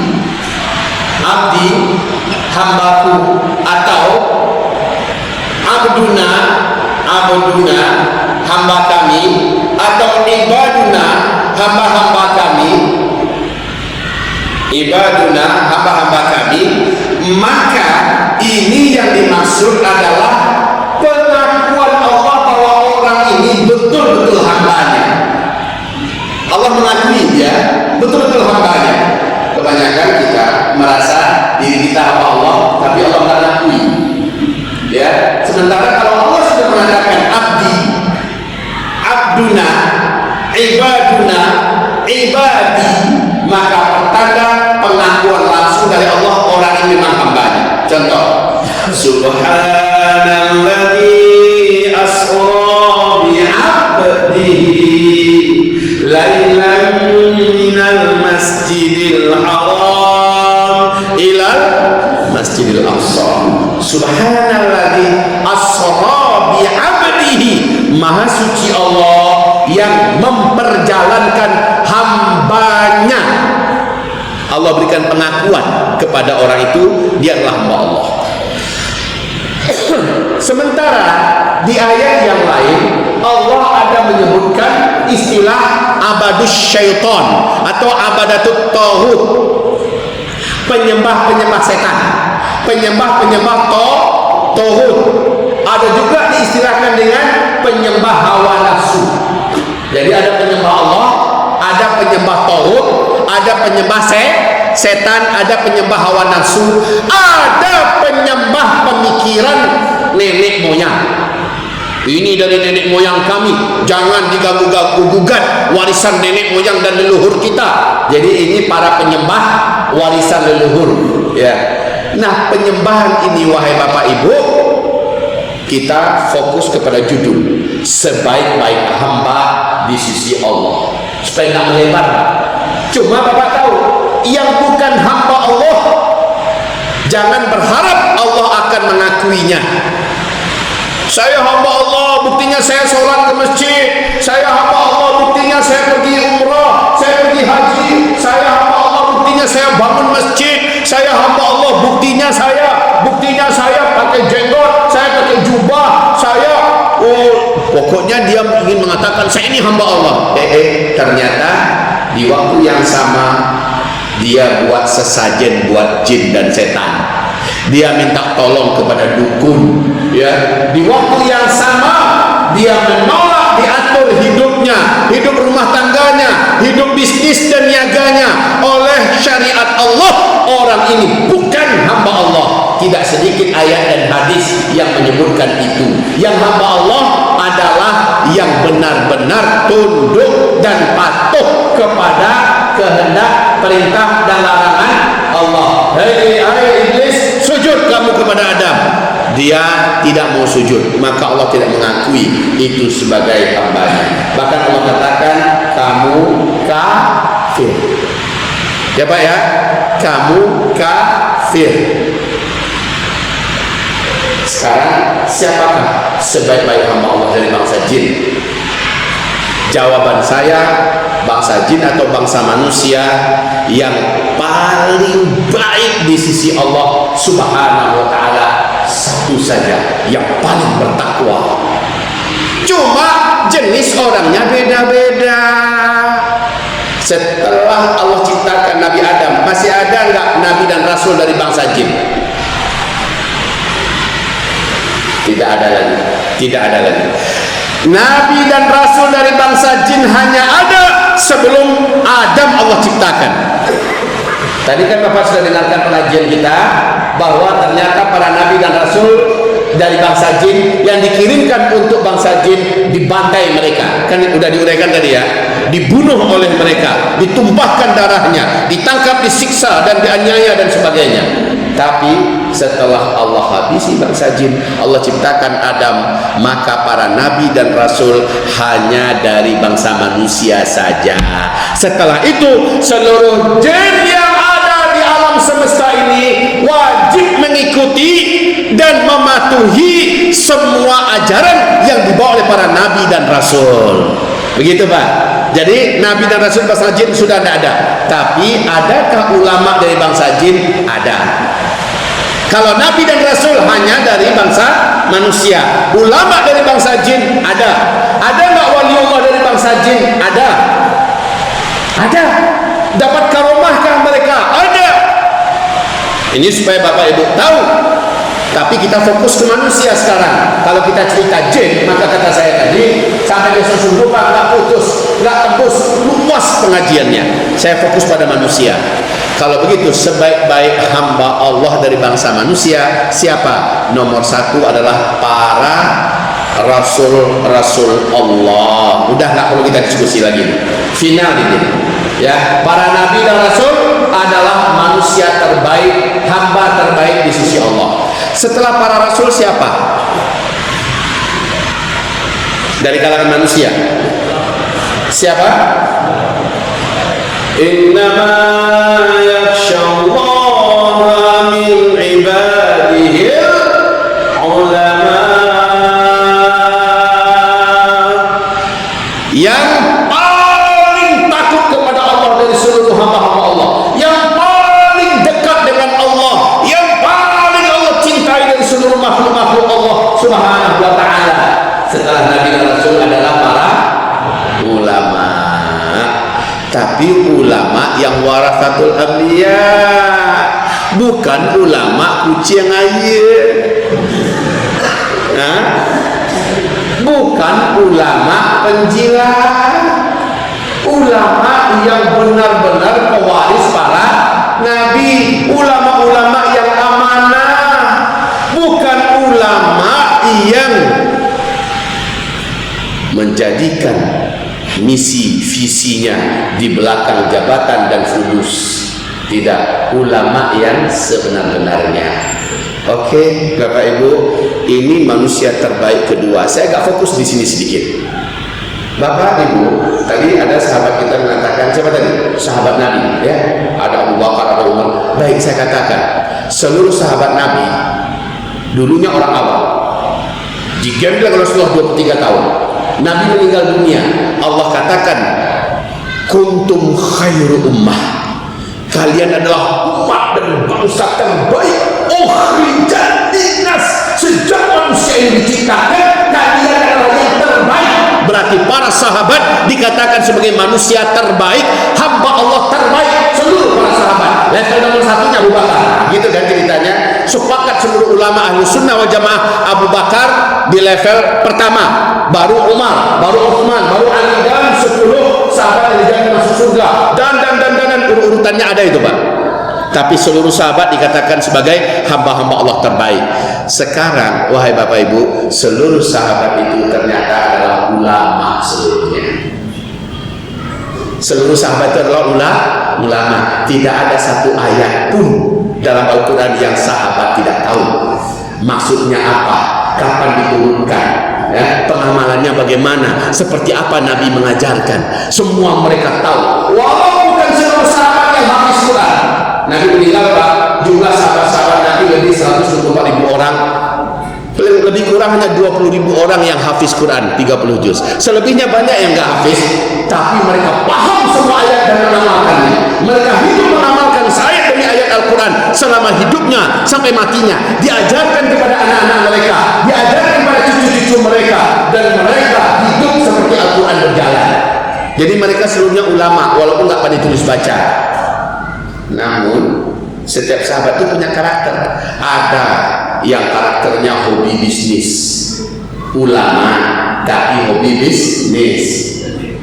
hambaku, atau abduna, hamba kami, atau ibaduna, hamba-hamba kami, maka ini yang dimaksud adalah pengakuan Allah bahwa orang ini betul-betul hambanya. Allah mengakui dia betul-betul hambanya. Kebanyakan kita merasa diri kita hamba Allah, tapi Allah tidak mengakui, ya. Sementara kalau Allah sudah mengatakan abduna, ibaduna, ibadi, maka pertanda pengakuan langsung dari Allah orang ini memang hambanya. Contoh, subhanalladzi asra bi'abdihi lailan minal masjidil haram ilal masjidil aqsa. Subhanalladzi asra bi'abdihi, maha suci Allah yang memperjalankan hambanya. Allah berikan pengakuan kepada orang itu, dia adalah hamba Allah. Sementara di ayat yang lain Allah ada menyebutkan istilah abadus syaitan atau abadatut taghut. penyembah-penyembah setan, penyembah-penyembah tauhid. Ada juga diistilahkan dengan penyembah hawa nafsu. Jadi ada penyembah Allah, ada penyembah tauhid, ada penyembah setan, ada penyembah hawa nafsu, ada penyembah pemikiran nenek moyang. Ini dari nenek moyang kami, jangan diganggu-gugat warisan nenek moyang dan leluhur kita. Jadi ini para penyembah warisan leluhur, ya. Nah, penyembahan ini wahai Bapak Ibu, kita fokus kepada judul sebaik-baik hamba di sisi Allah, supaya nggak melebar. Cuma Bapak tahu, yang bukan hamba Allah, jangan berharap Allah akan mengakuinya. Saya hamba Allah, buktinya saya sholat ke masjid. Saya hamba Allah, buktinya saya pergi umrah, saya pergi haji. Saya hamba Allah, buktinya saya bangun masjid. Saya hamba Allah, buktinya saya pakai jenggot, saya pakai jubah, saya pokoknya dia ingin mengatakan saya ini hamba Allah. Ternyata di waktu yang sama dia buat sesajen buat jin dan setan. Dia minta tolong kepada dukun, ya. Di waktu yang sama dia menolak diatur hidupnya, hidup rumah tangganya, hidup bisnis dan niaganya oleh syariat Allah. Orang ini bukan hamba Allah. Tidak sedikit ayat dan hadis yang menyebutkan itu. Yang hamba Allah adalah yang benar-benar tunduk dan patuh kepada kehendak, perintah dan larangan Allah. Hei iblis, sujud kamu kepada Adam. Dia tidak mau sujud, maka Allah tidak mengakui itu sebagai hambanya. Bahkan Allah katakan kamu kafir. Ya Pak ya, kamu kafir. Sekarang siapakah sebaik-baik hamba Allah dari bangsa jin? Jawaban saya, bangsa jin atau bangsa manusia yang paling baik di sisi Allah Subhanahu wa ta'ala satu saja, yang paling bertakwa. Cuma jenis orangnya beda-beda. Setelah Allah ciptakan Nabi Adam, masih ada nggak Nabi dan Rasul dari bangsa jin? Tidak ada lagi. Tidak ada lagi. Nabi dan Rasul dari bangsa jin hanya ada sebelum Adam Allah ciptakan. Tadi kan Bapak sudah dengarkan pengajian kita bahwa ternyata para Nabi dan Rasul dari bangsa jin yang dikirimkan untuk bangsa jin dibantai mereka. Kan udah diuraikan tadi ya. Dibunuh oleh mereka, ditumpahkan darahnya, ditangkap, disiksa dan dianiaya dan sebagainya. Tapi setelah Allah habisi bangsa jin, Allah ciptakan Adam, maka para nabi dan rasul hanya dari bangsa manusia saja. Setelah itu seluruh jin yang ada di alam semesta ini wajib mengikuti dan mematuhi semua ajaran yang dibawa oleh para nabi dan rasul. Begitu Pak. Jadi nabi dan rasul bangsa jin sudah tidak ada. Tapi adakah ulama dari bangsa jin? Ada. Kalau nabi dan rasul hanya dari bangsa manusia. Ulama dari bangsa jin ada. Ada nggak waliullah dari bangsa jin? Ada. Ada. Dapat karomahkah mereka? Ada. Ini supaya Bapak Ibu tahu. Tapi kita fokus ke manusia sekarang. Kalau kita cerita jin, maka kata saya tadi sampai besok subuh Pak, nggak putus, nggak tembus, luas pengajiannya. Saya fokus pada manusia. Kalau begitu sebaik-baik hamba Allah dari bangsa manusia siapa? Nomor satu adalah para rasul-rasul Allah. Udah nggak perlu kita diskusi lagi. Final ini. Ya, para nabi dan rasul adalah manusia terbaik, hamba terbaik di sisi Allah. Setelah para rasul siapa? Dari kalangan manusia. Siapa? Innama yakhshallaha min ibadihi ulama. Yang paling takut kepada Allah dari seluruh hamba-hamba Allah, yang paling dekat dengan Allah, yang paling Allah cintai dari seluruh makhluk-makhluk Allah Subhanahu wa ta'ala setelah Nabi dan Rasul adalah para ulama. Tapi ulama yang warasatul anbiya, bukan ulama kucing air. Nah, bukan ulama penjilat, ulama yang benar-benar pewaris para nabi, ulama-ulama yang amanah, bukan ulama yang menjadikan misi visinya di belakang jabatan dan fulus. Tidak, ulama yang sebenar-benarnya. Oke, Bapak Ibu, ini manusia terbaik kedua. Saya agak fokus di sini sedikit. Bapak Ibu, tadi ada sahabat kita mengatakan, siapa tadi? Sahabat Nabi, ya. Ada Abu Bakar, ada Umar. Baik, saya katakan, seluruh sahabat Nabi dulunya orang awam. Jika bila Rasulullah 23 tahun, Nabi meninggal dunia, Allah katakan, kuntum khairu ummah. Kalian adalah umat dan bangsa terbaik. Ukhrijat linnas. Sejak manusia ini diciptakan, kalian adalah yang terbaik. Berarti para sahabat dikatakan sebagai manusia terbaik, hamba Allah terbaik. Seluruh para sahabat. Level nomor satunya Abu Bakar. Gitu kan ceritanya. Sepakat seluruh ulama ahlu sunnah wal jamaah, Abu Bakar di level pertama, baru Umar, baru Utsman, baru Ali, dan 10 sahabat yang dijamin masuk surga, dan urutannya ada itu, Pak. Tapi seluruh sahabat dikatakan sebagai hamba-hamba Allah terbaik. Sekarang, wahai Bapak Ibu, seluruh sahabat itu ternyata adalah ulama seluruhnya. Seluruh sahabat itu adalah ulama. Tidak ada satu ayat pun dalam Al-Quran yang sahabat tidak tahu maksudnya apa, kapan diturunkan, ya, pengamalannya bagaimana, seperti apa Nabi mengajarkan. Semua mereka tahu. Walau bukan seluruh sahabat yang hafiz Quran. Nabi meninggal, Pak, jumlah sahabat-sahabat Nabi lebih 124.000 orang. Lebih kurang hanya 20.000 orang yang hafiz Quran 30 juz. Selebihnya banyak yang enggak hafiz, tapi mereka paham semua ayat dan mengamalkannya. Mereka hidup mengamalkan ayat demi ayat Al-Quran selama hidupnya sampai matinya. Diajarkan kepada anak-anak mereka, diajarkan kepada cucu-cucu mereka, dan mereka hidup seperti Al-Quran berjalan. Jadi mereka seluruhnya ulama walaupun enggak pandai tulis baca. Namun setiap sahabat itu punya karakter. Ada yang karakternya hobi bisnis, ulama tapi hobi bisnis.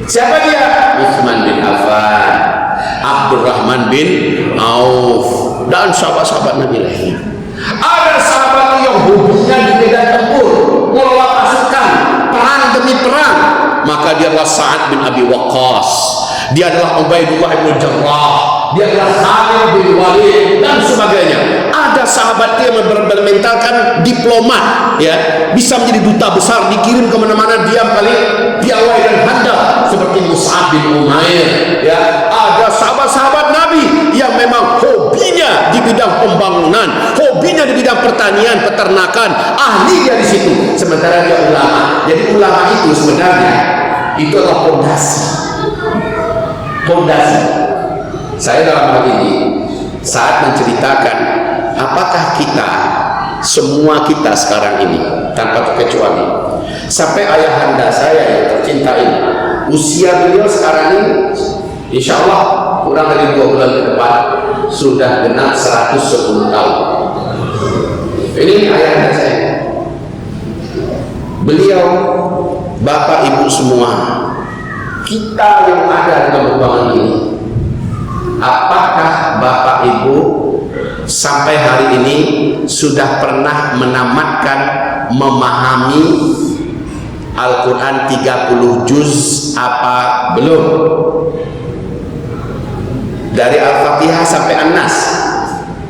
Siapa dia? Utsman bin Affan, Abdurrahman bin Auf, dan sahabat-sahabat Nabi lainnya. Ada sahabat yang hobinya di medan tempur, mengelola pasukan, perang demi perang. Maka dia adalah Sa'ad bin Abi Waqqas, dia adalah Ubaidullah bin Jarrah, dia adalah Khalid bin Walid, dan sebagainya. Ada sahabat yang bermentalkan diplomat, ya, bisa menjadi duta besar, dikirim kemana-mana, dia paling piawai dan handal seperti Mus'ab bin Umair, ya. Ada sahabat-sahabat Nabi yang memang hobinya di bidang pembangunan, hobinya di bidang pertanian, peternakan, ahli dia di situ. Sementara dia ulama. Jadi ulama itu sebenarnya itu adalah pondasi. Saya dalam hal ini saat menceritakan apakah kita, semua kita sekarang ini tanpa terkecuali, sampai ayahanda saya yang tercinta ini, usia beliau sekarang ini insya Allah kurang dari 2 bulan ke depan sudah genap 110 tahun. Ini ayahanda saya. Beliau, Bapak Ibu semua, kita yang ada dalam ruangan ini, apakah Bapak Ibu sampai hari ini sudah pernah menamatkan memahami Al-Quran 30 juz apa belum? Dari Al-Fatihah sampai An-Nas.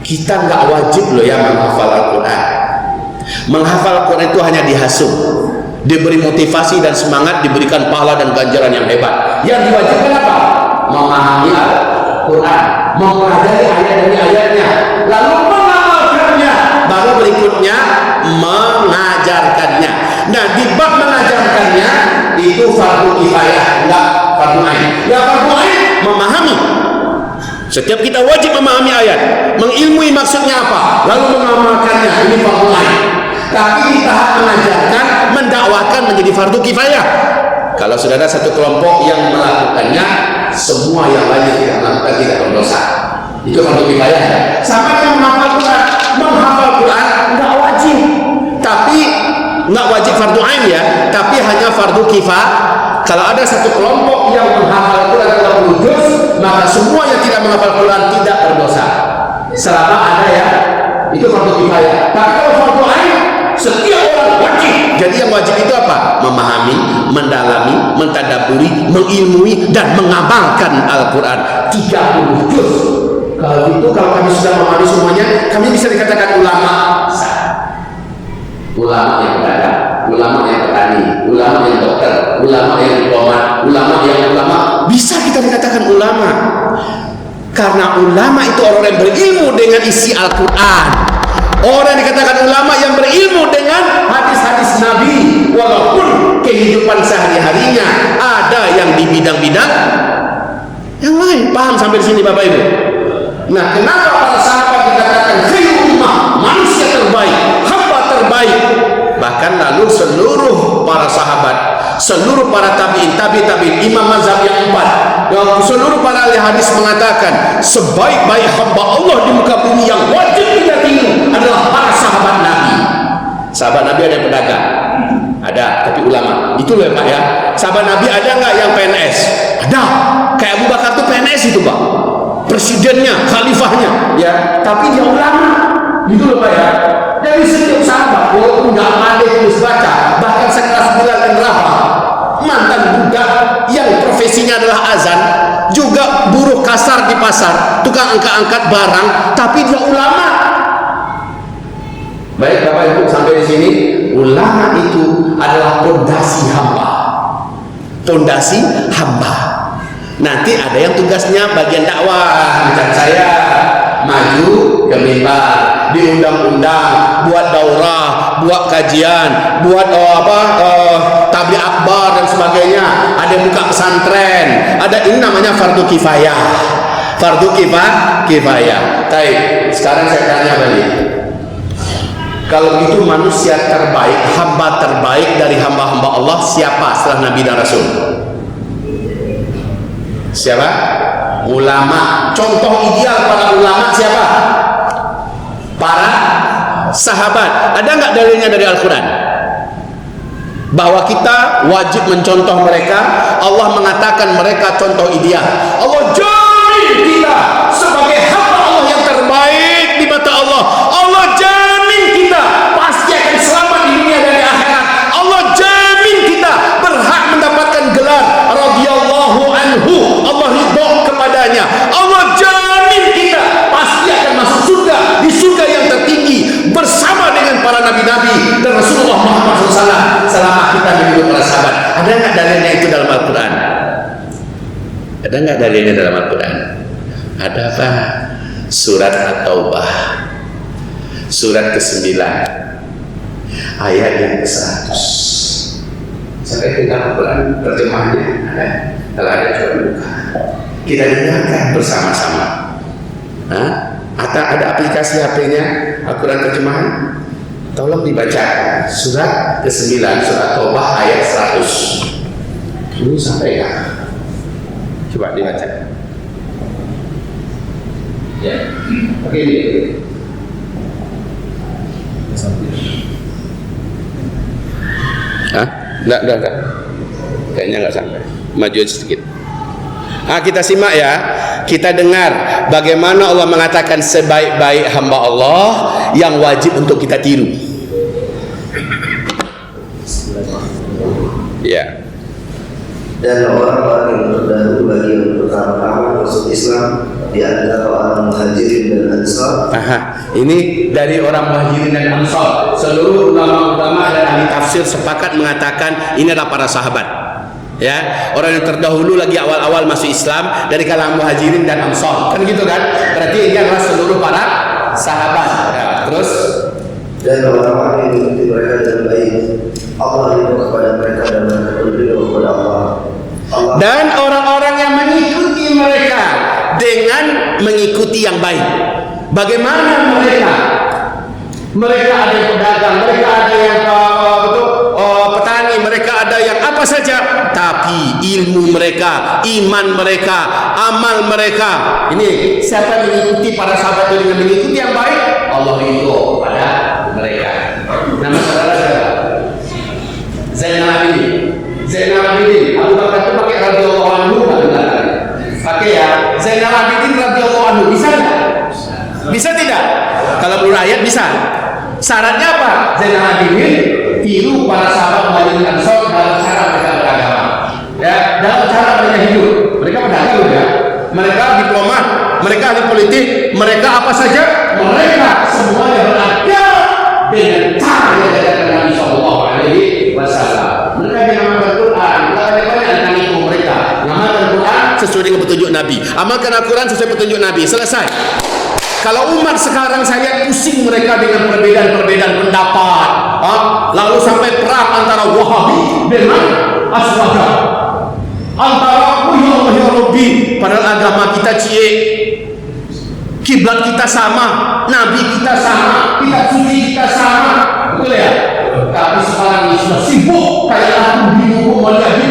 Kita nggak wajib loh ya menghafal Al-Quran. Menghafal Al-Quran itu hanya dihasung, diberi motivasi dan semangat, diberikan pahala dan ganjaran yang hebat. Yang diwajibkan apa? Memahami Al-Quran, mempelajari ayat demi ayatnya, lalu mengamalkannya, baru berikutnya mengajarkannya. Nah, di bab mengajarkannya itu fardu kifayah, enggak fardu ain. Ya fardu ain memahami. Setiap kita wajib memahami ayat, mengilmui maksudnya apa, lalu mengamalkannya, ini fardu ain. Tapi di tahap mengajarkan, mendakwakan menjadi fardu kifayah. Kalau sudah ada satu kelompok yang melakukannya, semua yang lain tidak melakukan tidak berdosa. Itu fardu kifayah. Sama yang menghafal Quran nggak wajib, tapi nggak wajib fardu ain ya, tapi hanya fardu kifayah. Kalau ada satu kelompok yang menghafal Quran 20 juz, maka semua yang tidak menghafal Quran tidak berdosa. Selama ada ya, itu fardu kifayah. Tapi kalau fardu ain, setiap orang wajib. Jadi yang wajib itu apa? Memahami, mendalami, mentadaburi, mengilmui dan mengamalkan Al-Quran 30 juz. Kalau itu, kalau kami sudah memahami semuanya, kami bisa dikatakan ulama. Ulama yang pedagang, ulama yang petani, ulama yang dokter, ulama yang diplomat, ulama yang ulama, bisa kita dikatakan ulama. Karena ulama itu orang yang berilmu dengan isi Al-Quran. Orang yang dikatakan ulama yang berilmu dengan hadis-hadis Nabi, walaupun kehidupan sehari-harinya ada yang di bidang-bidang yang lain. Paham sampai di sini Bapak Ibu? Nah, kenapa para sahabat dikatakan khairul ummah, manusia terbaik, hamba terbaik? Bahkan lalu seluruh para sahabat, seluruh para tabi'in, imam mazhab yang 4, seluruh para ahli hadis mengatakan sebaik-baik hamba Allah di muka bumi yang wajib kita tiru adalah para sahabat Nabi. Sahabat Nabi ada yang pedagang, ada, tapi ulama. Itu loh Pak ya. Sahabat Nabi ada nggak yang PNS? Ada. Kayak Abu Bakar tuh PNS itu Pak, presidennya, khalifahnya, ya. Tapi dia ulama. Gitu loh Pak ya. Dari setiap sahabat, walaupun nggak pandai tulis baca, bahkan sekelas Bilal bin Rabah, mantan budak yang profesinya adalah azan, juga buruh kasar di pasar, tukang angkat-angkat barang, tapi dia ulama. Baik Bapak Ibu, sampai di sini ulama itu adalah pondasi hamba. Pondasi hamba. Nanti ada yang tugasnya bagian dakwah, macam saya maju ke mimbar, diundang-undang, buat daurah, buat kajian, buat tabligh akbar dan sebagainya. Ada yang buka pesantren, ada, ini namanya fardu kifayah. Fardu kifayah. Baik, sekarang saya tanya balik. Kalau itu manusia terbaik, hamba terbaik dari hamba-hamba Allah siapa setelah Nabi dan Rasul? Siapa? Ulama. Contoh ideal para ulama siapa? Para sahabat. Ada nggak dalilnya dari Al-Quran bahwa kita wajib mencontoh mereka? Allah mengatakan mereka contoh ideal. Allah jamin kita sebagai hamba Allah yang terbaik di mata Allah. Allah jamin kita pasti akan selamat di dunia dan di akhirat. Allah jamin kita berhak mendapatkan gelar radhiyallahu anhu, Allah ridho kepadanya. Allah jamin kita pasti akan masuk surga, di surga yang tertinggi bersama dengan para nabi-nabi dan Rasulullah Muhammad SAW selama kita mengikut para sahabat. Ada nggak dalilnya itu dalam Al-Quran? Ada nggak dalilnya dalam Al-Quran? Ada apa? Surat At-Taubah, surat ke-9, ayat yang ke-100. Sampai kita Al-Quran terjemahannya ada. Kalau ada coba buka, kita dengarkan bersama-sama. Ada aplikasi HP-nya Al-Quran terjemahan, tolong dibacakan surat ke-9, surat Taubah ayat 100. Ini sampai ya, coba dibaca ya. Oke ini enggak kayaknya enggak sampai, majuin sedikit. Kita simak ya, kita dengar bagaimana Allah mengatakan sebaik-baik hamba Allah yang wajib untuk kita tiru. Ya. Dan orang-orang yang terdahulu bagi yang pertama-tama masuk Islam di antara orang Muhajirin dan Ansar. Ini dari orang Muhajirin dan Ansar. Seluruh ulama-ulama dan ahli tafsir sepakat mengatakan ini adalah para sahabat. Ya, orang yang terdahulu lagi awal-awal masuk Islam dari kalangan Muhajirin dan Ansar. Kan gitu kan? Berarti ini adalah seluruh para sahabat. Ya, terus dan orang-orang yang mengikuti mereka dengan baik, Allah ridho kepada mereka dan mereka ridho kepada Allah. Dan orang-orang yang mengikuti mereka dengan mengikuti yang baik. Bagaimana mereka? Mereka ada yang pedagang, mereka ada yang petani, mereka ada yang apa saja. tapi ilmu mereka, iman mereka, amal mereka. Ini siapa mengikuti para sahabat itu dengan mengikuti yang baik, Allah ridho pada mereka. Nama saudara siapa? Zainal Abidin. Zainal Abidin. Abu Bakar itu pakai radhiyallahu anhu kan? Pakai ya. Zainal Abidin radhiyallahu anhu. Bisa tidak? Bisa tidak? Kalau menurut ayat bisa. Syaratnya apa? Zainal Abidin tiru para sahabat Muhajirin Ansor dalam cara mereka beragama. Ya, dalam cara mereka hidup. Mereka pedagang ya. Mereka diplomat, mereka ahli politik, mereka apa saja, mereka semuanya berada dengan cara yang diajarkan Nabi Sallallahu Alaihi Wasallam. Mereka yang mengamalkan Quran, banyak itu mereka mengamalkan Quran sesuai dengan petunjuk Nabi. Amalkan Al-Quran sesuai petunjuk Nabi. Selesai. Kalau umat sekarang saya lihat pusing mereka dengan perbedaan-perbedaan pendapat, lalu sampai perang antara Wahabi dengan Aswaja, antara ya Allah ya Rabbi, padahal agama kita kiblat kita sama, Nabi kita sama, kitab suci kita sama, betul ya? Tapi sekarang ini sudah sibuk kayak aku bingung mau jadi,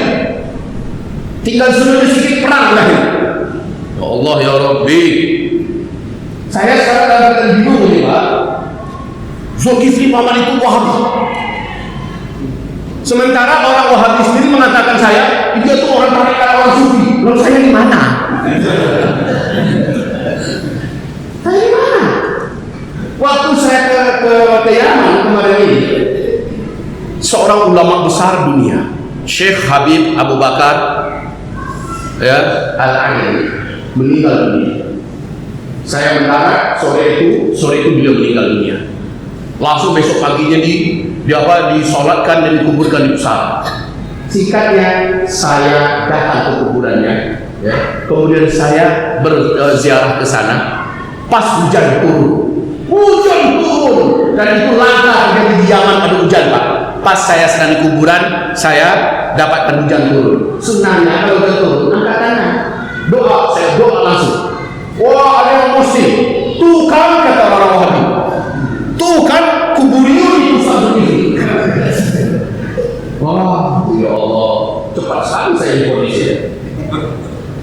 tinggal sudah sedikit perang lagi. Ya Allah ya Rabbi. Saya sekarang dalam bingung ini Pak. Zulkifli Maman itu Wahabi. Sementara orang Wahabi sendiri mengatakan saya, itu tuh orang tarekat, orang sufi. Lalu saya di mana? Saya di mana? Waktu saya ke Yaman kemarin ini, seorang ulama besar dunia, Syekh Habib Abu Bakar ya, Al-Aini meninggal dunia. Saya mendarat sore itu beliau meninggal dunia. Langsung besok paginya disolatkan dan dikuburkan di pusara. Singkatnya, saya datang ke kuburannya, ya. Kemudian saya berziarah ke sana. Pas hujan turun, dan itu langka terjadi di Yaman ada hujan Pak. Pas saya sedang di kuburan, saya dapatkan hujan turun. Sunahnya kalau hujan turun, angkat tangan, doa, saya doa langsung. Wah, ada yang muslim. Tuh kan kata orang Wahabi. Tuh kan kuburiyun itu satu ini. Wah, ya Allah, cepat sekali saya Indonesia.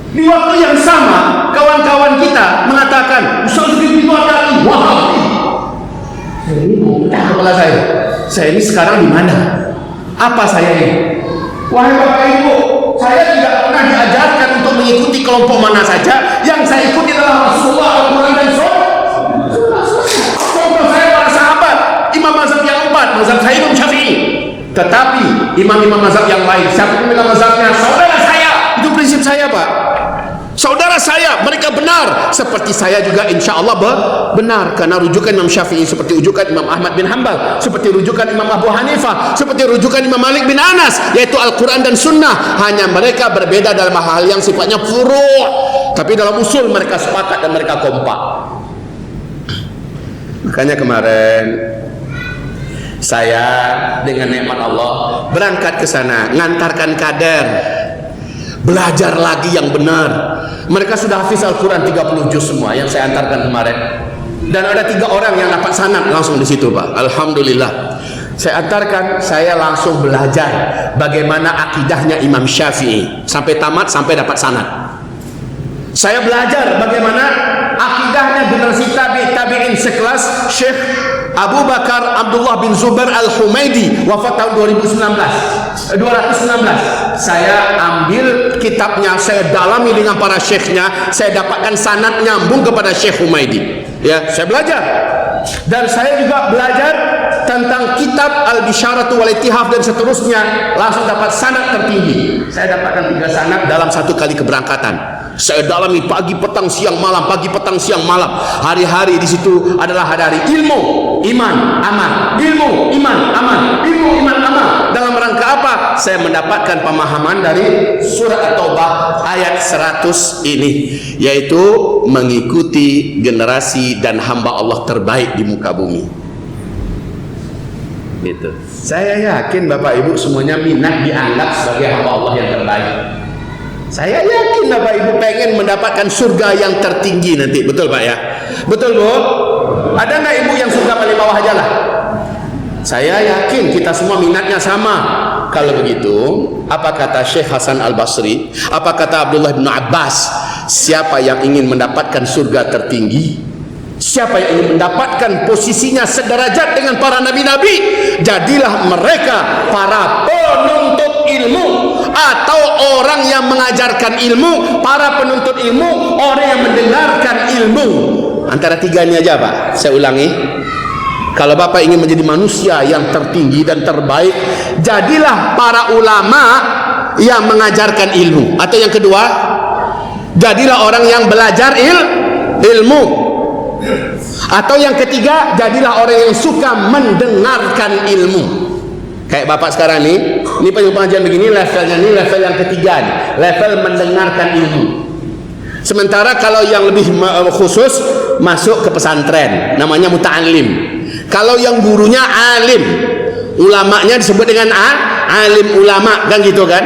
Di waktu yang sama, kawan-kawan kita mengatakan, Ustaz Zulkifli itu ada Wahabi. Saya ini mau pecah kepala saya. Saya ini sekarang di mana? Apa saya ini? Wahai Bapak Ibu, saya tidak pernah diajarkan untuk mengikuti kelompok mana saja. Yang saya ikuti adalah Rasulullah, Al-Quran dan Sunnah. Contoh saya para sahabat, imam mazhab yang 4, mazhab saya Imam Syafi'i. Tetapi imam-imam mazhab yang lain, siapa yang bilang mazhabnya? Saudara saya. Itu prinsip saya Pak. Saudara saya, mereka benar. Seperti saya juga insya Allah benar. Karena rujukan Imam Syafi'i seperti rujukan Imam Ahmad bin Hanbal, seperti rujukan Imam Abu Hanifah, seperti rujukan Imam Malik bin Anas, yaitu Al-Quran dan Sunnah. Hanya mereka berbeda dalam hal yang sifatnya furu', tapi dalam usul mereka sepakat dan mereka kompak. Makanya kemarin saya dengan nikmat Allah berangkat ke sana, ngantarkan kader, belajar lagi yang benar. Mereka sudah hafiz Al-Quran 30 juz semua yang saya antarkan kemarin. Dan ada 3 orang yang dapat sanad langsung di situ Pak. Alhamdulillah. Saya antarkan, saya langsung belajar bagaimana akidahnya Imam Syafi'i sampai tamat, sampai dapat sanad. Saya belajar bagaimana akidahnya generasi tabi'in sekelas Syekh Abu Bakar Abdullah bin Zubair Al-Humaidi, wafat tahun 219. Saya ambil kitabnya, saya dalami dengan para syekhnya, saya dapatkan sanad nyambung kepada Syekh Humaidi. Ya, saya belajar. Dan saya juga belajar tentang kitab Al-Bisyaratu wal Ittihaf dan seterusnya, langsung dapat sanad tertinggi. Saya dapatkan 3 sanad dalam 1 kali keberangkatan. Saya dalami pagi, petang, siang, malam, pagi, petang, siang, malam. Hari-hari di situ adalah hari ilmu, iman, amal, ilmu, iman, amal, ilmu, iman, amal. Dalam rangka apa? Saya mendapatkan pemahaman dari surah At-Taubah ayat 100 ini, yaitu mengikuti generasi dan hamba Allah terbaik di muka bumi. Gitu. Saya yakin Bapak Ibu semuanya minat dianggap sebagai hamba Allah yang terbaik. Saya yakin Bapak Ibu pengen mendapatkan surga yang tertinggi nanti, betul Pak ya? Betul Bu? Ada nggak Ibu yang surga paling bawah aja lah? Saya yakin kita semua minatnya sama. Kalau begitu, apa kata Syekh Hasan Al-Basri? Apa kata Abdullah bin Abbas? Siapa yang ingin mendapatkan surga tertinggi, siapa yang ingin mendapatkan posisinya sederajat dengan para nabi-nabi, jadilah mereka para penuntut ilmu, atau orang yang mengajarkan ilmu, para penuntut ilmu, orang yang mendengarkan ilmu. Antara tiga ini aja Pak. Saya ulangi, kalau Bapak ingin menjadi manusia yang tertinggi dan terbaik, jadilah para ulama yang mengajarkan ilmu. Atau yang kedua, jadilah orang yang belajar ilmu. Atau yang ketiga, jadilah orang yang suka mendengarkan ilmu. Kayak Bapak sekarang ini pengajian begini, levelnya ini level yang ketiga nih, level mendengarkan ilmu. Sementara kalau yang lebih khusus masuk ke pesantren, namanya muta'alim. Kalau yang gurunya alim, ulamanya disebut dengan alim ulama, kan gitu kan.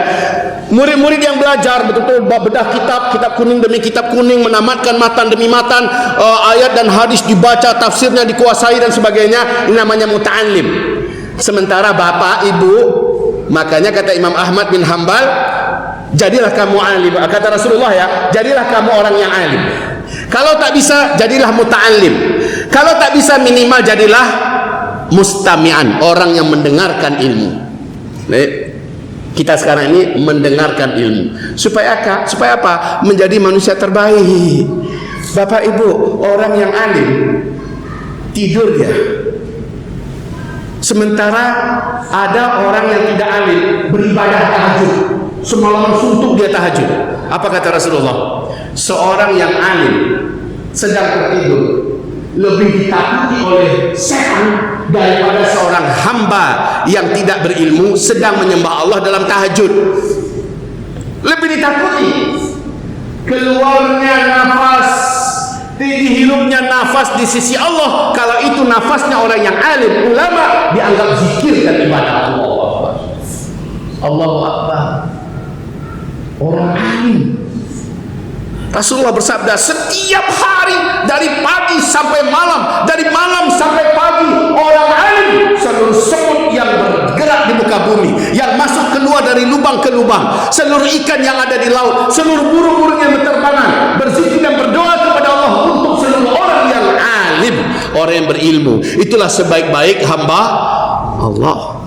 Murid-murid yang belajar betul-betul bedah kitab kuning demi kitab kuning, menamatkan matan demi matan, ayat dan hadis dibaca, tafsirnya dikuasai dan sebagainya, ini namanya muta'alim. Sementara bapak ibu, makanya kata Imam Ahmad bin Hanbal, jadilah kamu alim. Kata Rasulullah ya, jadilah kamu orang yang alim. Kalau tak bisa, jadilah muta'alim. Kalau tak bisa, minimal jadilah mustami'an, orang yang mendengarkan ilmu. Kita sekarang ini mendengarkan ilmu. Supaya apa? Menjadi manusia terbaik. Bapak ibu, orang yang alim tidur dia. Sementara ada orang yang tidak alim beribadah tahajud. Semalam suntuk dia tahajud. Apa kata Rasulullah? Seorang yang alim sedang tertidur lebih ditakuti oleh setan daripada seorang hamba yang tidak berilmu sedang menyembah Allah dalam tahajud. Lebih ditakuti keluarnya nafas, dihirupnya nafas di sisi Allah. Kalau itu nafasnya orang yang alim, ulama, dianggap zikir dan ibadah. Allahu Akbar, Allahu Akbar. Orang alim. Rasulullah bersabda, setiap hari dari pagi sampai malam, dari malam sampai pagi, orang alim, seluruh semut yang bergerak di muka bumi, yang masuk keluar dari lubang ke lubang, seluruh ikan yang ada di laut, seluruh burung-burung yang berterbangan, berzikir dan berdoa kepada Allah untuk seluruh orang yang alim, orang yang berilmu. Itulah sebaik-baik hamba Allah.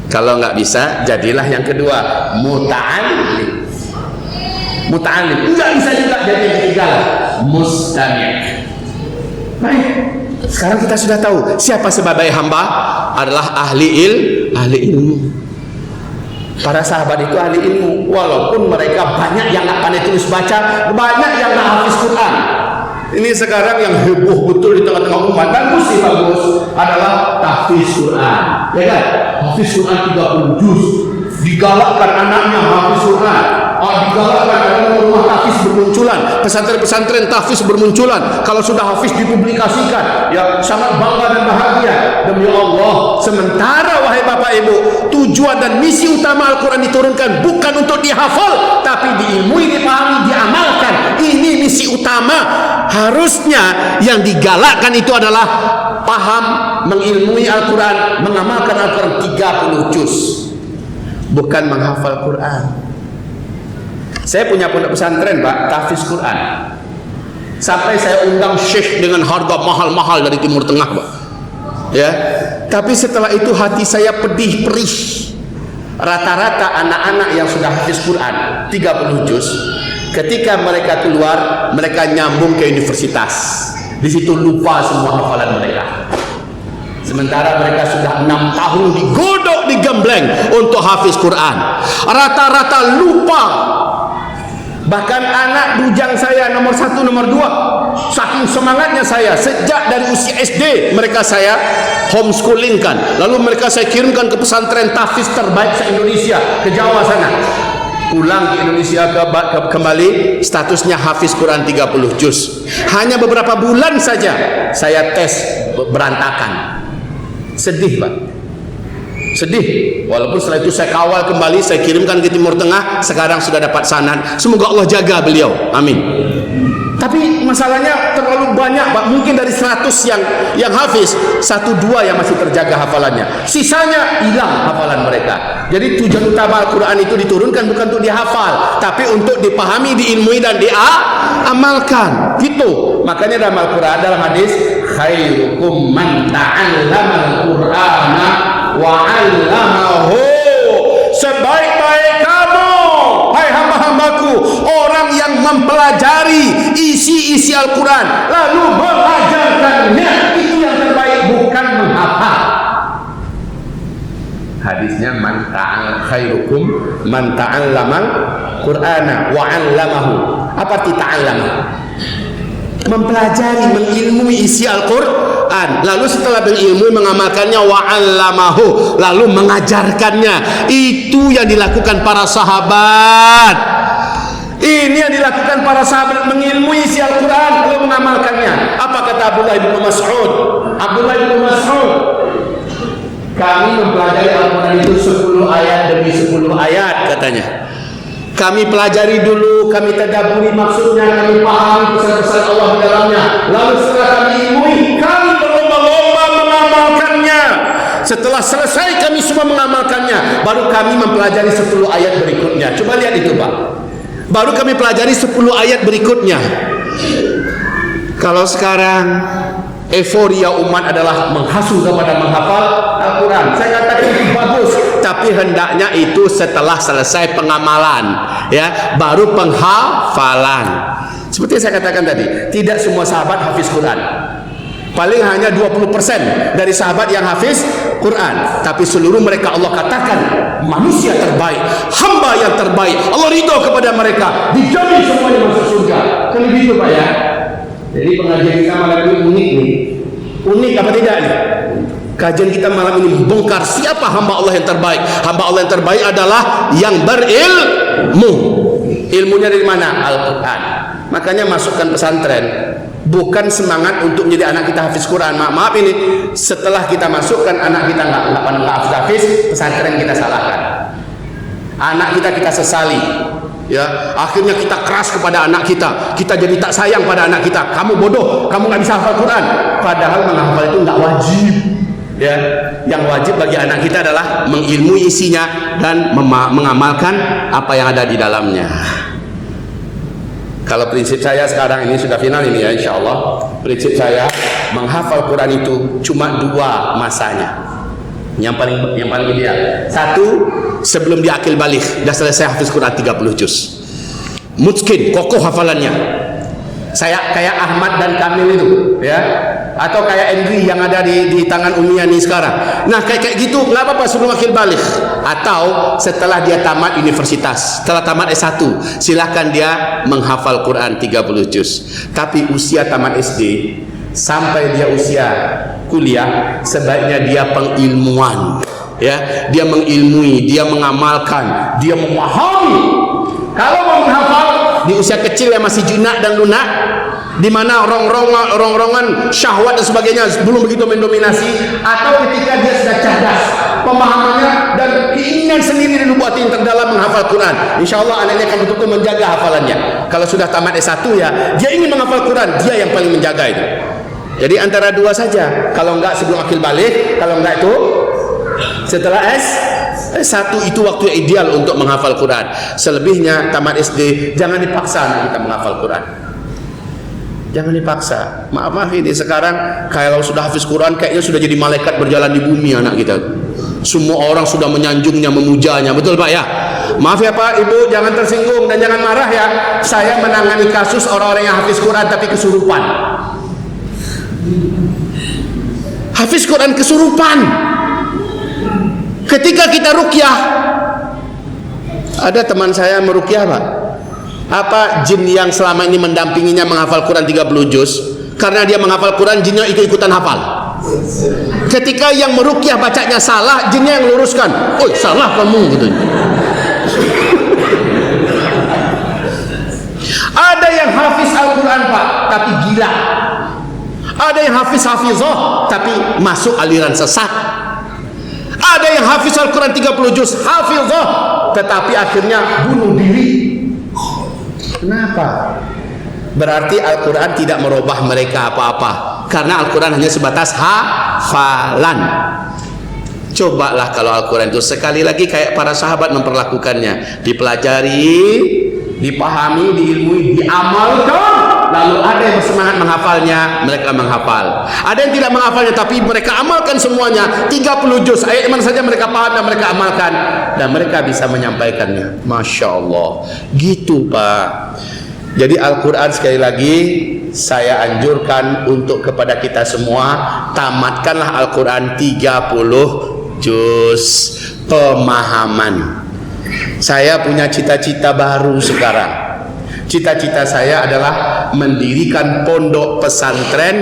Kalau nggak bisa, jadilah yang kedua, muta'alim. Muta'alim enggak bisa juga, jadi yang ketiga mustami'. Baik, sekarang kita sudah tahu siapa sebaik hamba adalah ahli ilmu. Para sahabat itu ahli ilmu, walaupun mereka banyak yang nggak pandai tulis baca, banyak yang nggak hafiz Quran. Ini sekarang yang heboh betul di tengah-tengah umat, bagus sih, bagus, adalah tahfiz Quran, ya kan? Hafiz Quran 30 juz, digalakkan anaknya hafiz Quran. Digalakkan ada rumah tahfiz bermunculan, pesantren-pesantren tahfiz bermunculan. Kalau sudah hafiz dipublikasikan, ya sangat bangga dan bahagia. Demi Allah, sementara wahai bapak ibu, tujuan dan misi utama Al-Quran diturunkan bukan untuk dihafal, tapi diilmui, dipahami, diamalkan. Ini misi utama. Harusnya yang digalakkan itu adalah paham, mengilmui Al-Quran, mengamalkan Al-Quran 30 juz, bukan menghafal Quran. Saya punya pondok pesantren Pak, tahfiz Quran. Sampai saya undang syekh dengan harga mahal-mahal dari Timur Tengah Pak. Ya, tapi setelah itu hati saya pedih perih. Rata-rata anak-anak yang sudah hafiz Quran 30 juz, ketika mereka keluar, mereka nyambung ke universitas. Di situ lupa semua hafalan mereka. Sementara mereka sudah 6 tahun digodok, digembleng untuk hafiz Quran. Rata-rata lupa. Bahkan anak bujang saya nomor 1, nomor 2, saking semangatnya saya, sejak dari usia SD mereka saya homeschoolingkan, lalu mereka saya kirimkan ke pesantren tahfiz terbaik se-Indonesia, ke Jawa sana. Pulang ke Indonesia kembali, statusnya hafiz Quran 30 juz. Hanya beberapa bulan saja saya tes, berantakan. Sedih Pak, sedih. Walaupun setelah itu saya kawal kembali, saya kirimkan ke Timur Tengah, sekarang sudah dapat sanad. Semoga Allah jaga beliau, amin. Tapi masalahnya terlalu banyak, Pak. Mungkin dari 100 yang hafiz, 1-2 yang masih terjaga hafalannya. Sisanya hilang hafalan mereka. Jadi tujuan utama Al-Quran itu diturunkan bukan untuk dihafal, tapi untuk dipahami, diilmui dan diamalkan. Gitu. Makanya dalam Al-Quran, dalam hadis, khairukum man ta'allamal Qur'ana wa 'allamahu. Sebaik-baik kamu, hai hamba-hambaku, orang yang mempelajari isi-isi Al-Quran lalu mengajarkannya. Itu yang terbaik, bukan menghafal. Hadisnya khairukum man ta'allamal Qur'ana wa 'allamahu. Apa arti ta'allama? Mempelajari, mengilmui isi Al-Quran, lalu setelah berilmu mengamalkannya, wa 'allamahu, lalu mengajarkannya. Itu yang dilakukan para sahabat. Ini yang dilakukan para sahabat, mengilmui isi Al-Quran lalu mengamalkannya. Apa kata Abdullah bin Mas'ud? Abdullah bin Mas'ud, kami mempelajari Al-Quran itu 10 ayat demi 10 ayat katanya. Kami pelajari dulu, kami tadabburi maksudnya, kami pahami pesan-pesan Allah di dalamnya. Lalu setelah kami ilmui, kami berlomba-lomba mengamalkannya. Setelah selesai kami semua mengamalkannya, baru kami mempelajari 10 ayat berikutnya. Coba lihat itu, Pak. Baru kami pelajari 10 ayat berikutnya. Kalau sekarang euforia umat adalah menghasut kepada menghafal Al-Quran, saya katakan itu bagus, tapi hendaknya itu setelah selesai pengamalan, ya, baru penghafalan. Seperti yang saya katakan tadi, tidak semua sahabat hafiz Quran. Paling hanya 20% dari sahabat yang hafiz Quran, tapi seluruh mereka Allah katakan manusia terbaik, hamba yang terbaik. Allah ridho kepada mereka, dijamin semuanya masuk surga. Kan begitu, Pak, ya? Jadi pengajian kita malam ini unik nih. Unik apa tidak nih? Kajian kita malam ini membongkar siapa hamba Allah yang terbaik. Hamba Allah yang terbaik adalah yang berilmu. Ilmunya dari mana? Al-Quran. Makanya masukkan pesantren, bukan semangat untuk menjadi anak kita hafiz Quran. Maaf ini, setelah kita masukkan anak kita nggak hafiz, pesantren kita salahkan. Anak kita sesali. Ya, akhirnya kita keras kepada anak kita jadi tak sayang pada anak kita. Kamu bodoh, kamu nggak bisa hafal Quran. Padahal menghafal itu nggak wajib. Ya, yang wajib bagi anak kita adalah mengilmui isinya dan mengamalkan apa yang ada di dalamnya. Kalau prinsip saya sekarang ini sudah final ini ya, insya Allah. Prinsip saya menghafal Quran itu cuma 2 masanya. Yang paling ideal. 1, sebelum dia akil balik, dah selesai hafiz Quran 30 juz. Mungkin kokoh hafalannya. Saya kayak Ahmad dan Kamil itu, ya. Atau kayak Andri yang ada di tangan Umi Yani sekarang. Nah, kayak gitu enggak apa-apa sebelum akil balik. Atau setelah dia tamat universitas, setelah tamat S1, silakan dia menghafal Quran 30 juz. Tapi usia tamat SD sampai dia usia kuliah, sebaiknya dia pengilmuan, ya, dia mengilmui, dia mengamalkan, dia memahami. Kalau mau menghafal di usia kecil yang masih jinak dan lunak, di mana rongrongan syahwat dan sebagainya belum begitu mendominasi, atau ketika dia sudah cerdas, pemahamannya dan keinginan sendiri di lubuk hati yang terdalam menghafal Quran, insya Allah anaknya akan betul-betul menjaga hafalannya. Kalau sudah tamat S1 ya, dia ingin menghafal Quran, dia yang paling menjaga itu. Jadi antara 2 saja. Kalau enggak sebelum akil balik, kalau enggak itu setelah S1, itu waktu yang ideal untuk menghafal Quran. Selebihnya tamat SD, jangan dipaksa anak kita menghafal Quran. Jangan dipaksa. Maaf ini sekarang kalau sudah hafiz Quran kayaknya sudah jadi malaikat berjalan di bumi anak kita. Semua orang sudah menyanjungnya, memujanya. Betul, Pak, ya? Maaf ya Pak, Ibu, jangan tersinggung dan jangan marah ya. Saya menangani kasus orang-orang yang hafiz Quran tapi kesurupan. Hafiz Quran kesurupan. Ketika kita ruqyah, ada teman saya meruqyah, Pak. Apa jin yang selama ini mendampinginya menghafal Quran 30 juz, karena dia menghafal Quran, jinnya ikut-ikutan hafal. Ketika yang meruqyah bacanya salah, jinnya yang luruskan. Oh, salah kamu gitu. Ada yang hafiz Al-Quran, Pak, tapi gila. Ada yang hafizah tapi masuk aliran sesat. Ada yang hafiz Al-Quran 30 juz, hafizah, tetapi akhirnya bunuh diri. Kenapa? Berarti Al-Quran tidak merubah mereka apa-apa, karena Al-Quran hanya sebatas hafalan. Cobalah kalau Al-Quran itu sekali lagi kayak para sahabat memperlakukannya, dipelajari, dipahami, diilmui, diamalkan. Lalu ada yang bersemangat menghafalnya, mereka menghafal. Ada yang tidak menghafalnya tapi mereka amalkan semuanya, 30 juz, ayat mana saja mereka paham dan mereka amalkan, dan mereka bisa menyampaikannya. Masya Allah, gitu Pak. Jadi Al-Quran sekali lagi saya anjurkan untuk kepada kita semua, tamatkanlah Al-Quran 30 juz pemahaman. Saya punya cita-cita baru sekarang. Cita-cita saya adalah mendirikan pondok pesantren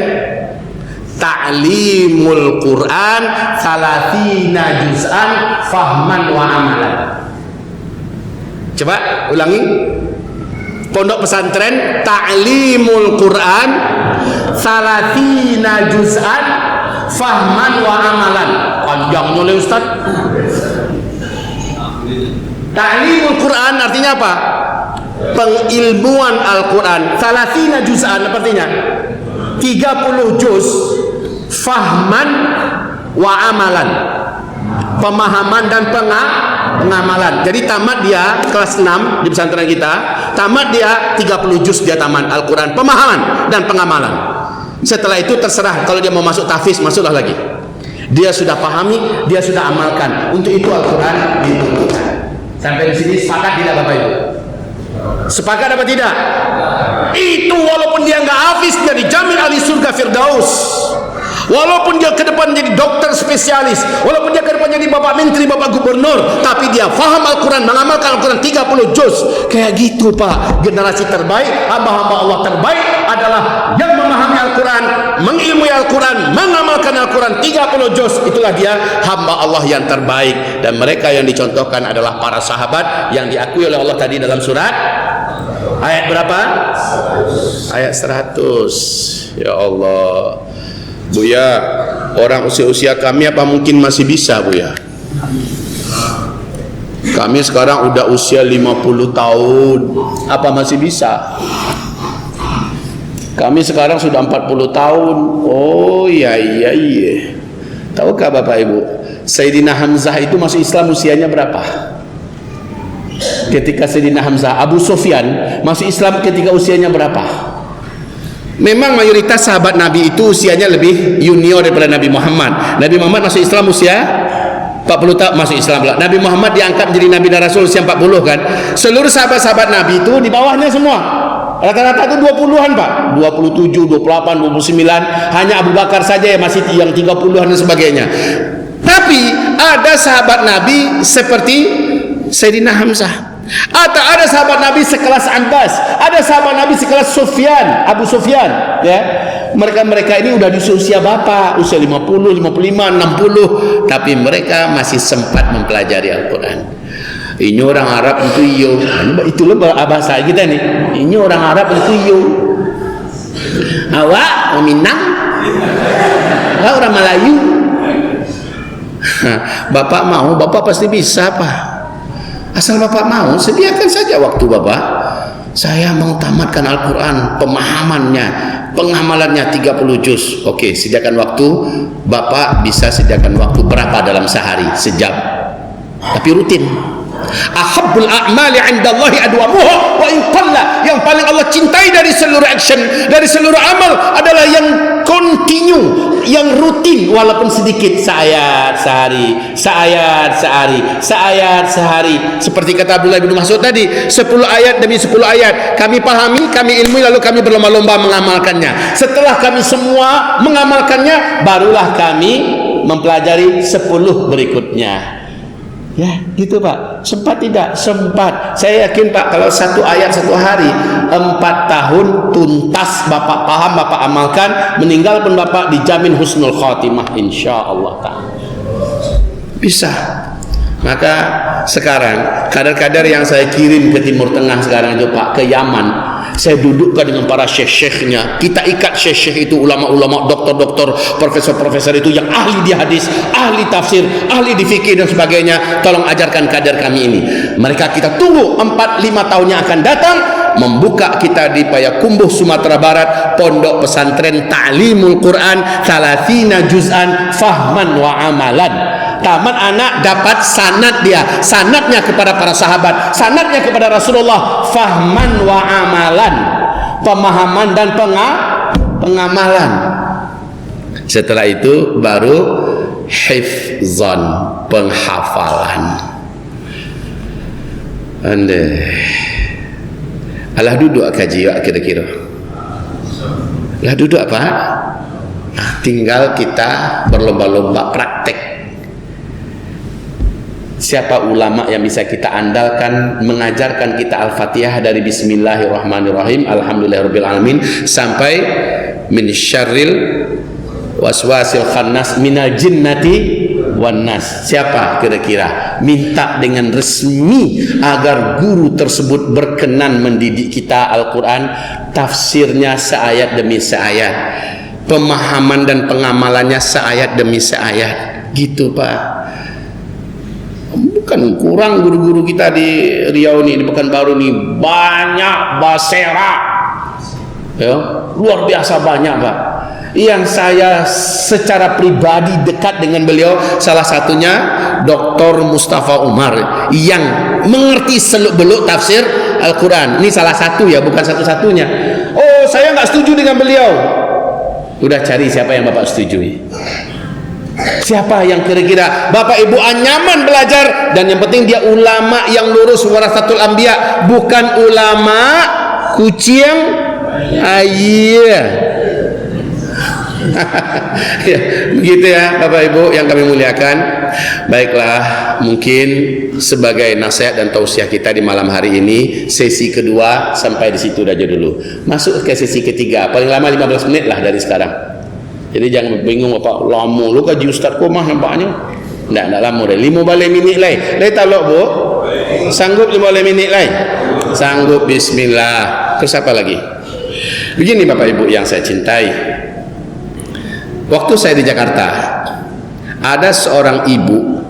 Ta'limul Quran 30 juz'an fahman wa amalan. Coba ulangi. Pondok pesantren Ta'limul Quran 30 juz'an fahman wa amalan. Panjang oleh Ustaz. Ta'limul Quran artinya apa? Pengilmuan Al-Quran 30 juz'an, artinya 30 juz fahman wa amalan, pemahaman dan pengamalan. Jadi tamat dia kelas 6 di pesantren kita, tamat dia 30 juz dia tamat Al-Quran, pemahaman dan pengamalan. Setelah itu terserah, kalau dia mau masuk tahfiz, masuklah lagi. Dia sudah pahami, dia sudah amalkan. Untuk itu Al-Quran diturunkan. Sampai di sini sepakat tidak Bapak Ibu? Sepakat apa tidak? Itu walaupun dia nggak hafiz, dia dijamin ahli surga Firdaus. Walaupun dia ke depan jadi dokter spesialis, walaupun dia ke depan jadi bapak menteri, bapak gubernur, tapi dia faham Al-Quran, mengamalkan Al-Quran 30 juz. Kayak gitu Pak. Generasi terbaik, hamba-hamba Allah terbaik adalah yang memahami Al-Quran, mengilmui Al-Quran, mengamalkan Al-Quran 30 juz. Itulah dia hamba Allah yang terbaik. Dan mereka yang dicontohkan adalah para sahabat yang diakui oleh Allah tadi dalam surat ayat berapa? Ayat 100. Ya Allah, Buya, orang usia-usia kami apa mungkin masih bisa Buya? Kami sekarang udah usia 50 tahun, apa masih bisa? Kami sekarang sudah 40 tahun. Oh iya. Tahukah Bapak Ibu, Sayyidina Hamzah itu masuk Islam usianya berapa? Ketika Sayyidina Hamzah, Abu Sufyan masuk Islam ketika usianya berapa? Memang mayoritas sahabat Nabi itu usianya lebih junior daripada Nabi Muhammad. Nabi Muhammad masuk Islam usia 40 tahun masuk Islam. Nabi Muhammad diangkat menjadi Nabi dan Rasul usia 40 kan. Seluruh sahabat-sahabat Nabi itu di bawahnya semua. Rata-rata itu 20-an Pak. 27, 28, 29. Hanya Abu Bakar saja yang masih yang 30-an dan sebagainya. Tapi ada sahabat Nabi seperti Sayyidina Hamzah. Atau ada sahabat Nabi sekelas Abbas, ada sahabat Nabi sekelas Sufyan, Abu Sufyan, ya. Mereka ini udah di usia bapak, usia 50, 55, 60, tapi mereka masih sempat mempelajari Al-Quran. Ini orang Arab itu iyo. Itulah bahasa kita nih. Ini orang Arab itu iyo. Awak orang Minang, orang Melayu. Bapak mau, bapak pasti bisa Pak. Asal Bapak mau, sediakan saja waktu Bapak. Saya mau tamatkan Al-Quran, pemahamannya, pengamalannya 30 juz. Oke, sediakan waktu. Bapak bisa sediakan waktu berapa dalam sehari? Sejam. Tapi rutin. Ahabbul a'mali 'indallahi adwamuha wa in qalla. Yang paling Allah cintai dari seluruh action, dari seluruh amal adalah yang continue, yang rutin walaupun sedikit, seayat sehari, seayat sehari. Seperti kata Abdullah bin Mas'ud tadi, 10 ayat demi 10 ayat kami pahami, kami ilmui, lalu kami berlomba-lomba mengamalkannya. Setelah kami semua mengamalkannya, barulah kami mempelajari 10 berikutnya. Ya, gitu Pak. Sempat tidak? Sempat. Saya yakin Pak, kalau 1 ayat 1 hari, 4 tahun tuntas Bapak paham, Bapak amalkan, meninggal pun Bapak dijamin husnul khatimah insyaallah ta'ala. Bisa. Maka sekarang kader-kader yang saya kirim ke Timur Tengah sekarang itu Pak, ke Yaman, saya dudukkan dengan para syekh-syekhnya. Kita ikat syekh-syekh itu, ulama-ulama, doktor-doktor, profesor-profesor itu yang ahli di hadis, ahli tafsir, ahli di fikih dan sebagainya. Tolong ajarkan kader kami ini. Mereka kita tunggu 4-5 tahun yang akan datang. membuka kita di Payakumbuh Sumatera Barat, Pondok Pesantren Ta'limul Quran 30 juz'an fahman wa amalan. Tamat anak dapat sanad dia, sanadnya kepada para sahabat, sanadnya kepada Rasulullah, fahman wa amalan, pemahaman dan pengamalan. Setelah itu baru hifzan, penghafalan. Anda alah duduk kaji kira-kira. Lah duduk apa? Tinggal kita berlomba-lomba praktek. Siapa ulama yang bisa kita andalkan mengajarkan kita Al-Fatihah dari Bismillahirrahmanirrahim, Alhamdulillahirabbil alamin sampai min syarril waswasil khannas minal jinnati wan nas. Siapa kira-kira? Minta dengan resmi agar guru tersebut berkenan mendidik kita Al-Quran, tafsirnya seayat demi seayat, pemahaman dan pengamalannya seayat demi seayat. Gitu Pak. Bukan kurang guru-guru kita di Riau nih, di Pekanbaru nih, banyak basera ya, luar biasa banyak Pak. Yang saya secara pribadi dekat dengan beliau, salah satunya Dr. Mustafa Umar yang mengerti seluk-beluk tafsir Al-Quran. Ini salah satu ya, bukan satu-satunya. Oh, saya nggak setuju dengan beliau. Udah cari siapa yang Bapak setujui. Siapa yang kira-kira Bapak Ibu nyaman belajar, dan yang penting dia ulama yang lurus warasatul anbiya, bukan ulama kucing ayah. Ya, begitu ya Bapak Ibu yang kami muliakan. Baiklah, mungkin sebagai nasihat dan tausiah kita di malam hari ini, sesi kedua sampai di situ aja dulu. Masuk ke sesi ketiga, paling lama 15 menit lah dari sekarang. Jadi jangan bingung apa lama lu kaji ustaz kok mah nampaknya. Enggak lama deh. 5 balik minit lai. Lai talok Bu? Sanggup 5 balik minit lai? Sanggup, bismillah. Terus apa lagi? Begini Bapak Ibu yang saya cintai. Waktu saya di Jakarta, ada seorang ibu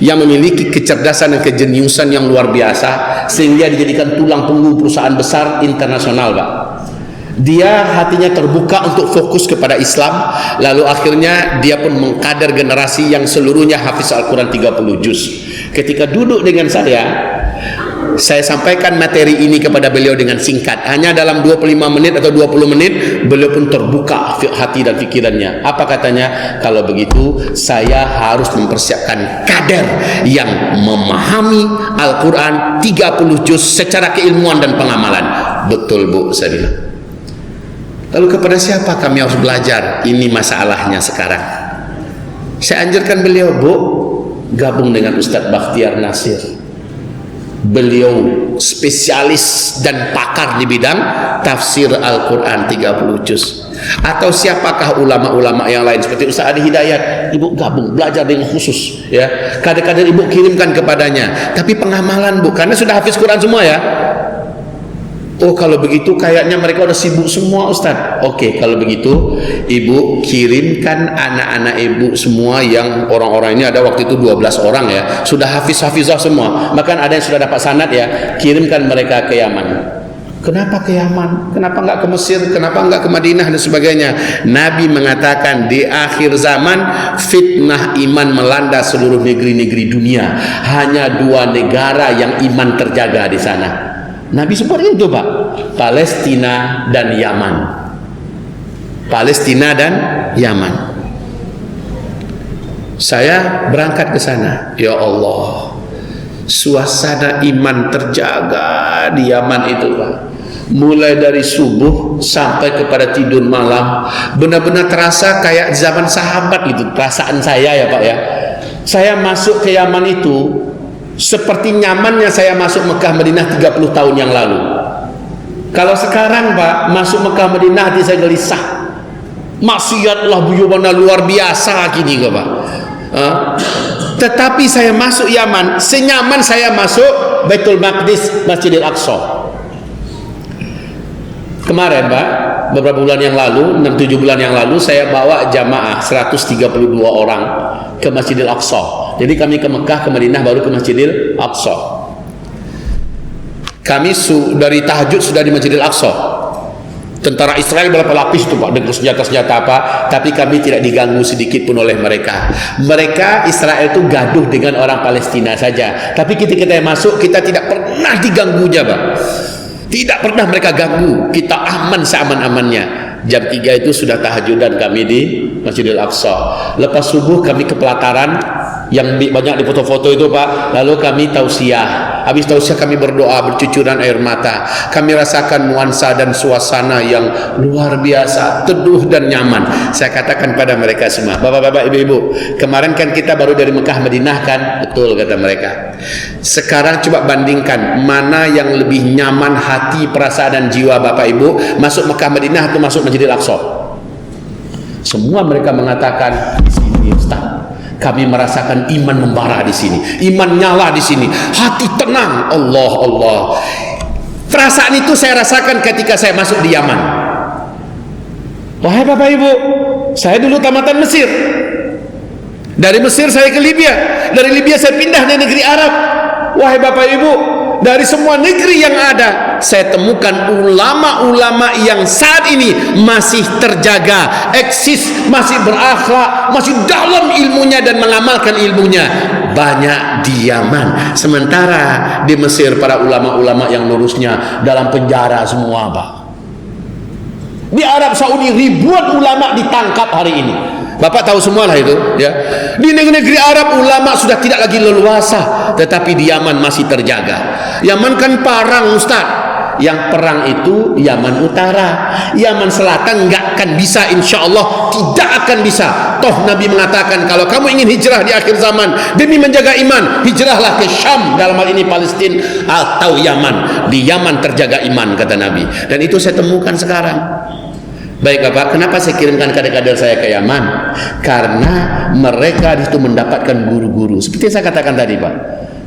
yang memiliki kecerdasan dan kejeniusan yang luar biasa sehingga dijadikan tulang punggung perusahaan besar internasional Pak. Dia hatinya terbuka untuk fokus kepada Islam, lalu akhirnya dia pun mengkader generasi yang seluruhnya hafiz Al-Quran 30 juz. Ketika duduk dengan saya sampaikan materi ini kepada beliau dengan singkat, hanya dalam 25 menit atau 20 menit beliau pun terbuka hati dan pikirannya. Apa katanya? Kalau begitu saya harus mempersiapkan kader yang memahami Al-Quran 30 juz secara keilmuan dan pengamalan. Betul Bu, saya bilang. Lalu kepada siapa kami harus belajar? Ini masalahnya sekarang. Saya anjurkan beliau, Bu, gabung dengan Ustadz Bakhtiar Nasir. Beliau spesialis dan pakar di bidang tafsir Al-Quran 30 juz. Atau siapakah ulama-ulama yang lain seperti Ustaz Adi Hidayat? Ibu gabung, belajar dengan khusus ya. Kader-kader ibu kirimkan kepadanya. Tapi pengamalan Bu, karena sudah hafiz Quran semua ya. Oh kalau begitu kayaknya mereka udah sibuk semua Ustaz. Oke, kalau begitu ibu kirimkan anak-anak ibu semua yang orang-orang ini ada waktu itu 12 orang ya, sudah hafizah semua. Bahkan ada yang sudah dapat sanad ya, kirimkan mereka ke Yaman. Kenapa ke Yaman? Kenapa enggak ke Mesir? Kenapa enggak ke Madinah dan sebagainya? Nabi mengatakan di akhir zaman fitnah iman melanda seluruh negeri-negeri dunia. Hanya 2 negara yang iman terjaga di sana. Nabi sebut itu Pak, Palestina dan Yaman. Palestina dan Yaman. Saya berangkat ke sana. Ya Allah, suasana iman terjaga di Yaman itu Pak. Mulai dari subuh sampai kepada tidur malam, benar-benar terasa kayak zaman sahabat gitu. Perasaan saya ya Pak ya. Saya masuk ke Yaman itu seperti nyamannya saya masuk Mekah Madinah 30 tahun yang lalu. Kalau sekarang Pak, masuk Mekah Madinah hati saya gelisah. Maksiatlah buyuwana luar biasa gini kok Pak. Tetapi saya masuk Yaman, senyaman saya masuk Baitul Maqdis, Masjidil Aqsa. Kemarin Pak, beberapa bulan yang lalu, 6-7 bulan yang lalu, saya bawa jamaah 132 orang ke Masjidil Aqsa. Jadi kami ke Mekah, ke Madinah, baru ke Masjidil Aqsa. Kami dari tahajud sudah di Masjidil Aqsa. Tentara Israel berapa lapis itu Pak dengan senjata-senjata apa, tapi kami tidak diganggu sedikit pun oleh mereka. Mereka Israel itu gaduh dengan orang Palestina saja, tapi ketika kita masuk kita tidak pernah diganggunya Pak. Tidak pernah mereka ganggu, kita aman seaman-amannya. Jam 3 itu sudah tahajudan kami di Masjidil Aqsa. Lepas subuh kami ke pelataran yang banyak di foto-foto itu Pak. Lalu kami tausiah. Habis tausiah kami berdoa bercucuran air mata. Kami rasakan nuansa dan suasana yang luar biasa, teduh dan nyaman. Saya katakan pada mereka semua, bapak-bapak, ibu-ibu, kemarin kan kita baru dari Mekah Madinah kan? Betul kata mereka. Sekarang coba bandingkan mana yang lebih nyaman hati, perasaan dan jiwa bapak ibu, masuk Mekah Madinah atau masuk Masjidil Aqsa? Semua mereka mengatakan sini Ustaz. Kami merasakan iman membara di sini, iman nyala di sini, hati tenang. Allah Allah. Perasaan itu saya rasakan ketika saya masuk di Yaman. Wahai bapak ibu, saya dulu tamatan Mesir. Dari Mesir saya ke Libya, dari Libya saya pindah ke negeri Arab. Wahai bapak ibu, dari semua negeri yang ada, saya temukan ulama-ulama yang saat ini masih terjaga, eksis, masih berakhlak, masih dalam ilmunya dan mengamalkan ilmunya. Banyak di Yaman. Sementara di Mesir para ulama-ulama yang lurusnya dalam penjara semua Pak. Di Arab Saudi ribuan ulama ditangkap hari ini. Bapak tahu semua lah itu ya. Di negeri Arab ulama sudah tidak lagi leluasa, tetapi di Yaman masih terjaga. Yaman kan perang Ustaz. Yang perang itu Yaman Utara. Yaman Selatan nggak akan bisa, insya Allah tidak akan bisa. Toh Nabi mengatakan kalau kamu ingin hijrah di akhir zaman demi menjaga iman, hijrahlah ke Syam, dalam hal ini Palestina atau Yaman. Di Yaman terjaga iman kata Nabi. Dan itu saya temukan sekarang. Baik Bapak, kenapa saya kirimkan kader-kader saya ke Yaman? Karena mereka itu mendapatkan guru-guru. Seperti saya katakan tadi Pak,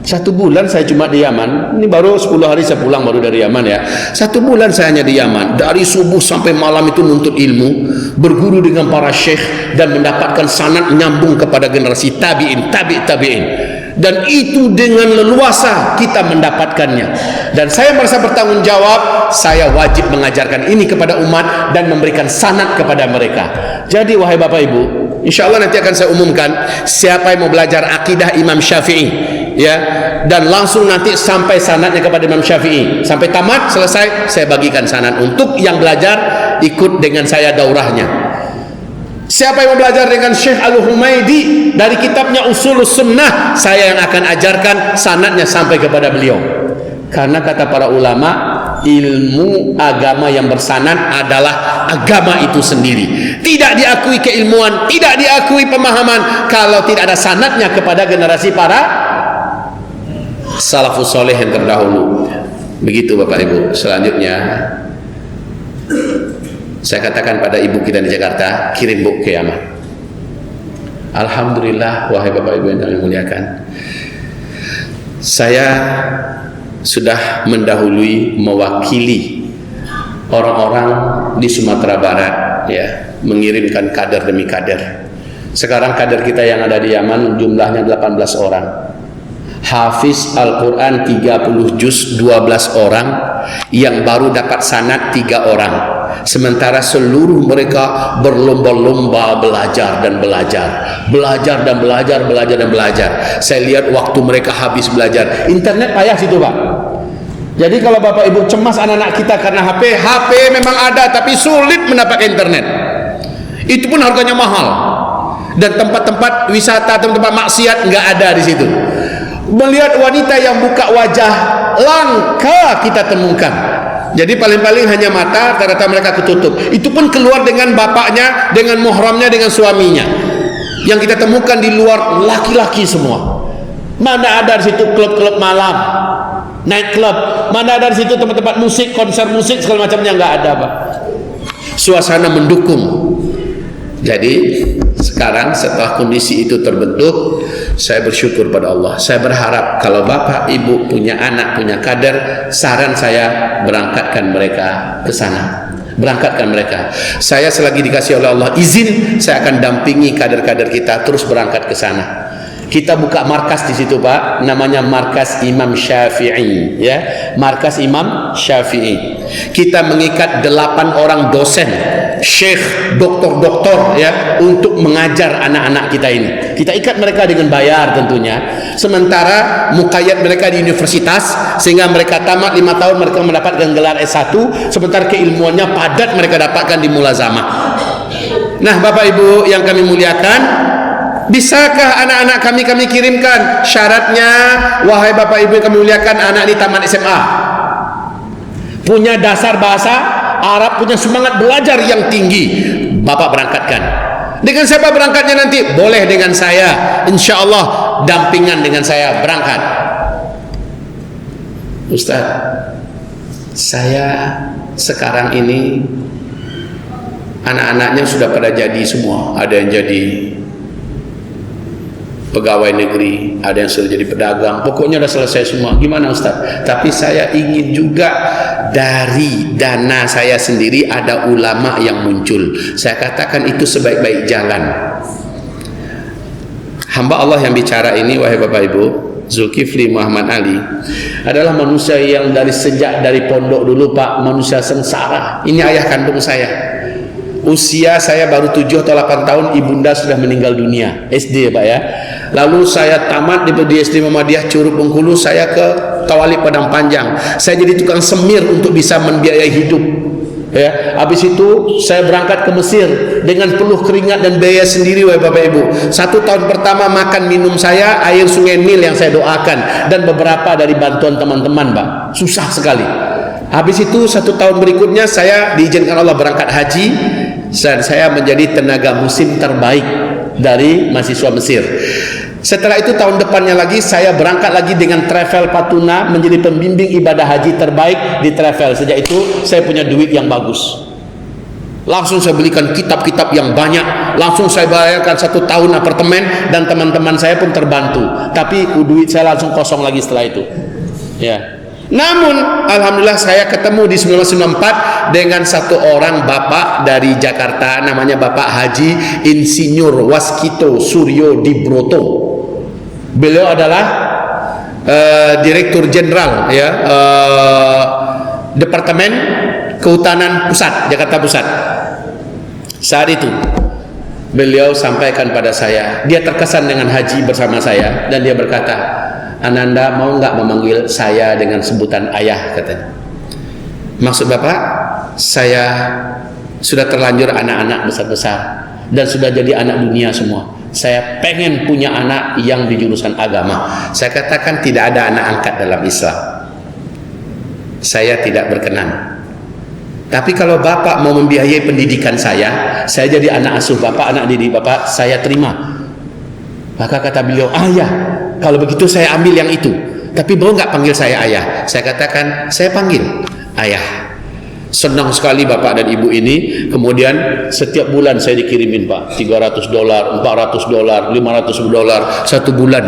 1 bulan saya cuma di Yaman. Ini baru 10 hari saya pulang baru dari Yaman ya. 1 bulan saya hanya di Yaman. Dari subuh sampai malam itu nuntut ilmu, berguru dengan para syekh dan mendapatkan sanad nyambung kepada generasi tabi'in, tabi'in. Dan itu dengan leluasa kita mendapatkannya. Dan saya merasa bertanggung jawab, saya wajib mengajarkan ini kepada umat dan memberikan sanad kepada mereka. Jadi wahai Bapak Ibu, insya Allah nanti akan saya umumkan siapa yang mau belajar akidah Imam Syafi'i ya, dan langsung nanti sampai sanadnya kepada Imam Syafi'i sampai tamat selesai, saya bagikan sanad untuk yang belajar ikut dengan saya daurahnya. Siapa yang mau belajar dengan Syekh Al-Humaidi dari kitabnya Usulus Sunnah, saya yang akan ajarkan sanadnya sampai kepada beliau. Karena kata para ulama, ilmu agama yang bersanad adalah agama itu sendiri. Tidak diakui keilmuan, tidak diakui pemahaman kalau tidak ada sanadnya kepada generasi para salafus soleh yang terdahulu. Begitu Bapak Ibu. Selanjutnya saya katakan pada ibu kita di Jakarta, kirim Bu ke Yaman. Alhamdulillah wahai Bapak Ibu yang kami muliakan, saya sudah mendahului mewakili orang-orang di Sumatera Barat ya, mengirimkan kader demi kader. Sekarang kader kita yang ada di Yaman jumlahnya 18 orang. Hafiz Al-Quran 30 juz 12 orang, yang baru dapat sanad 3 orang. Sementara seluruh mereka berlomba-lomba belajar dan belajar, belajar dan belajar, belajar dan belajar. Saya lihat waktu mereka habis belajar. Internet payah situ Pak. Jadi kalau Bapak Ibu cemas anak-anak kita karena HP memang ada tapi sulit mendapatkan internet. Itu pun harganya mahal. Dan tempat-tempat wisata, tempat-tempat maksiat nggak ada di situ. Melihat wanita yang buka wajah langka kita temukan. Jadi paling-paling hanya mata, ternyata mereka ketutup. Itu pun keluar dengan bapaknya, dengan muhramnya, dengan suaminya. Yang kita temukan di luar laki-laki semua. Mana ada di situ klub-klub malam, night club. Mana ada di situ tempat-tempat musik, konser musik segala macamnya, nggak ada Pak. Suasana mendukung. Jadi sekarang setelah kondisi itu terbentuk, saya bersyukur pada Allah. Saya berharap kalau Bapak Ibu punya anak, punya kader, saran saya berangkatkan mereka ke sana. Berangkatkan mereka. Saya selagi dikasih oleh Allah izin, saya akan dampingi kader-kader kita terus berangkat ke sana. Kita buka markas di situ Pak, namanya markas Imam Syafi'i, ya, markas Imam Syafi'i. Kita mengikat 8 orang dosen, syekh, doktor-doktor, ya, untuk mengajar anak-anak kita ini. Kita ikat mereka dengan bayar tentunya. Sementara muqayyad mereka di universitas, sehingga mereka tamat 5 tahun mereka mendapatkan gelar S1, sementara keilmuannya padat mereka dapatkan di mulazamah. Nah, Bapak Ibu yang kami muliakan, bisakah anak-anak kami kirimkan? Syaratnya, wahai Bapak Ibu yang kami muliakan, anak ini tamat SMA, punya dasar bahasa Arab, punya semangat belajar yang tinggi, Bapak berangkatkan. Dengan siapa berangkatnya nanti? Boleh dengan saya, insya Allah dampingan dengan saya berangkat. Ustaz, saya sekarang ini anak-anaknya sudah pada jadi semua. Ada yang jadi pegawai negeri, ada yang sudah jadi pedagang, pokoknya sudah selesai semua. Gimana Ustaz? Tapi saya ingin juga dari dana saya sendiri ada ulama yang muncul. Saya katakan itu sebaik-baik jalan. Hamba Allah yang bicara ini, wahai Bapak Ibu, Zulkifli Muhammad Ali, adalah manusia yang sejak dari pondok dulu Pak, manusia sengsara. Ini ayah kandung saya. Usia saya baru 7 atau 8 tahun, ibunda sudah meninggal dunia. SD Pak ya. Lalu saya tamat di SD Muhammadiyah Curug Bengkulu, saya ke Tawali Padang Panjang. Saya jadi tukang semir untuk bisa membiayai hidup. Ya, habis itu saya berangkat ke Mesir dengan penuh keringat dan biaya sendiri, wahai Bapak Ibu. 1 tahun pertama makan minum saya air sungai Nil yang saya doakan, dan beberapa dari bantuan teman-teman Pak. Susah sekali. Habis itu 1 tahun berikutnya saya diizinkan Allah berangkat haji, dan saya menjadi tenaga musim terbaik dari mahasiswa Mesir. Setelah itu tahun depannya lagi saya berangkat lagi dengan Travel Patuna menjadi pembimbing ibadah haji terbaik di Travel. Sejak itu saya punya duit yang bagus. Langsung saya belikan kitab-kitab yang banyak. Langsung saya bayarkan 1 tahun apartemen, dan teman-teman saya pun terbantu. Tapi duit saya langsung kosong lagi setelah itu. Ya. Namun alhamdulillah saya ketemu di 1994 dengan satu orang bapak dari Jakarta, namanya Bapak Haji Insinyur Waskito Suryo Dibroto. Beliau adalah Direktur Jenderal, ya, Departemen Kehutanan Pusat, Jakarta Pusat. Saat itu beliau sampaikan pada saya, dia terkesan dengan haji bersama saya, dan dia berkata, Ananda mau nggak memanggil saya dengan sebutan ayah, katanya. Maksud Bapak, saya sudah terlanjur anak-anak besar-besar dan sudah jadi anak dunia semua. Saya pengen punya anak yang di jurusan agama. Saya katakan tidak ada anak angkat dalam Islam. Saya tidak berkenan. Tapi kalau Bapak mau membiayai pendidikan saya jadi anak asuh Bapak, anak didik Bapak, saya terima. Maka kata beliau, ya, kalau begitu saya ambil yang itu. Tapi mau nggak panggil saya ayah? Saya katakan, saya panggil ayah. Senang sekali Bapak dan Ibu ini. Kemudian setiap bulan saya dikirimin Pak, $300, $400, $500 1 bulan.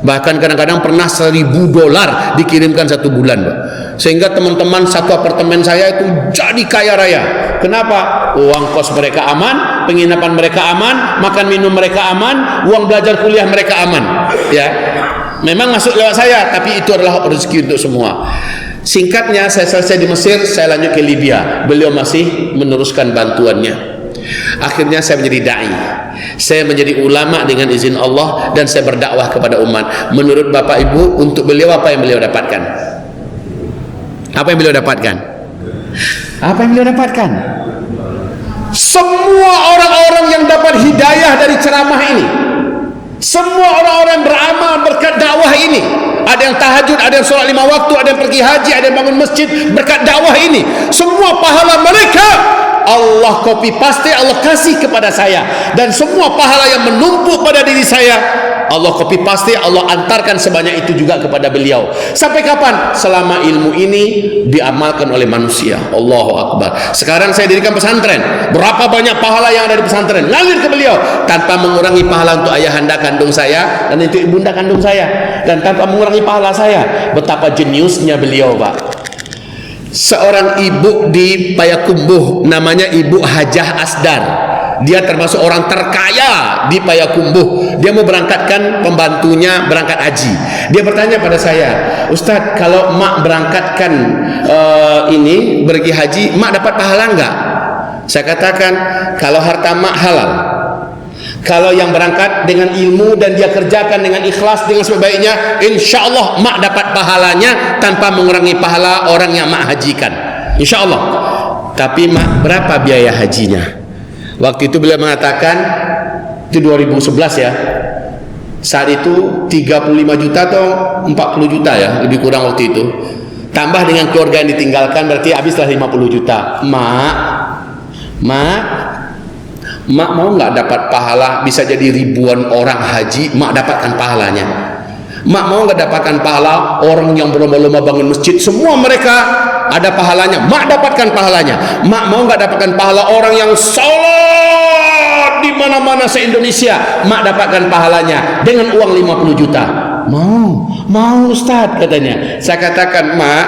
Bahkan kadang-kadang pernah $1.000 dikirimkan 1 bulan Pak. Sehingga teman-teman satu apartemen saya itu jadi kaya raya. Kenapa? Uang kos mereka aman, penginapan mereka aman, makan minum mereka aman, uang belajar kuliah mereka aman. Ya, memang masuk lewat saya, tapi itu adalah rezeki untuk semua. Singkatnya, saya selesai di Mesir, saya lanjut ke Libya. Beliau masih meneruskan bantuannya. Akhirnya saya menjadi da'i, saya menjadi ulama dengan izin Allah, dan saya berdakwah kepada umat. Menurut Bapak Ibu, untuk beliau apa yang beliau dapatkan? Apa yang beliau dapatkan? Apa yang beliau dapatkan? Semua orang-orang yang dapat hidayah dari ceramah ini, semua orang-orang yang beramal berkat dakwah ini, ada yang tahajud, ada yang sholat 5 waktu, ada yang pergi haji, ada yang bangun masjid berkat dakwah ini, semua pahala mereka Allah copy paste, Allah kasih kepada saya. Dan semua pahala yang menumpuk pada diri saya, Allah copy paste, Allah antarkan sebanyak itu juga kepada beliau. Sampai kapan? Selama ilmu ini diamalkan oleh manusia. Allahu Akbar. Sekarang saya dirikan pesantren, berapa banyak pahala yang ada di pesantren ngalir ke beliau, tanpa mengurangi pahala untuk ayahanda kandung saya dan itu ibunda kandung saya, dan tanpa mengurangi pahala saya. Betapa jeniusnya beliau Pak. Seorang ibu di Payakumbuh, namanya Ibu Hajah Asdar. Dia termasuk orang terkaya di Payakumbuh. Dia mau berangkatkan pembantunya berangkat haji. Dia bertanya pada saya, Ustadz, kalau mak berangkatkan ini pergi haji, mak dapat pahala enggak? Saya katakan, kalau harta mak halal, kalau yang berangkat dengan ilmu dan dia kerjakan dengan ikhlas dengan sebaik-baiknya, insya Allah mak dapat pahalanya tanpa mengurangi pahala orang yang mak hajikan, insya Allah. Tapi mak, berapa biaya hajinya? Waktu itu beliau mengatakan, itu 2011 ya, saat itu 35 juta atau 40 juta ya, lebih kurang waktu itu. Tambah dengan keluarga yang ditinggalkan, berarti habislah 50 juta. Mak mau nggak dapat pahala? Bisa jadi ribuan orang haji, mak dapatkan pahalanya. Mak mau nggak dapatkan pahala orang yang berlomba-lomba bangun masjid, semua mereka ada pahalanya, mak dapatkan pahalanya. Mak mau nggak dapatkan pahala orang yang salat di mana-mana se-Indonesia, mak dapatkan pahalanya dengan uang 50 juta. Mau Ustaz, katanya. Saya katakan, mak,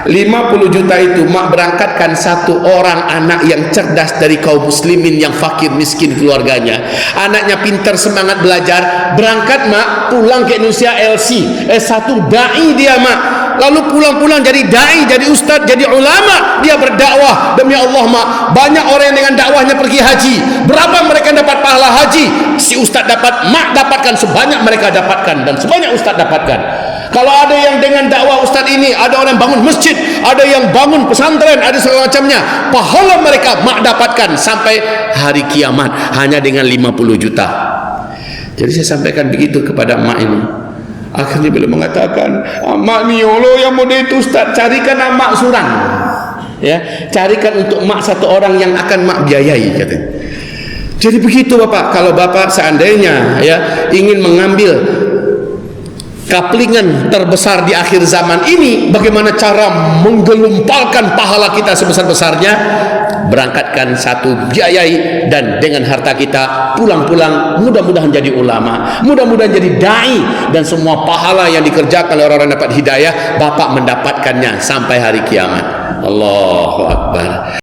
50 juta itu mak berangkatkan satu orang anak yang cerdas dari kaum muslimin yang fakir miskin keluarganya, anaknya pintar semangat belajar, berangkat mak, pulang ke Indonesia LC S1 dai dia mak, lalu pulang-pulang jadi dai, jadi ustaz, jadi ulama, dia berdakwah. Demi Allah mak, banyak orang yang dengan dakwahnya pergi haji. Berapa mereka dapat pahala haji? Si ustaz dapat, mak dapatkan sebanyak mereka dapatkan dan sebanyak ustaz dapatkan. Kalau ada yang dengan dakwah ustaz ini, ada orang yang bangun masjid, ada yang bangun pesantren, ada segala macamnya, pahala mereka mak dapatkan sampai hari kiamat hanya dengan 50 juta. Jadi saya sampaikan begitu kepada mak ini. Akhirnya beliau mengatakan, mak ni Allah yang muda itu Ustaz, carikan mak surang, ya, carikan untuk mak satu orang yang akan mak biayai, katanya. Jadi begitu Bapak, kalau Bapak seandainya ya ingin mengambil kaplingan terbesar di akhir zaman ini, bagaimana cara menggelumpalkan pahala kita sebesar-besarnya, berangkatkan satu biayai, dan dengan harta kita pulang-pulang mudah-mudahan jadi ulama, mudah-mudahan jadi dai, dan semua pahala yang dikerjakan oleh orang-orang dapat hidayah, Bapak mendapatkannya sampai hari kiamat. Allahu Akbar.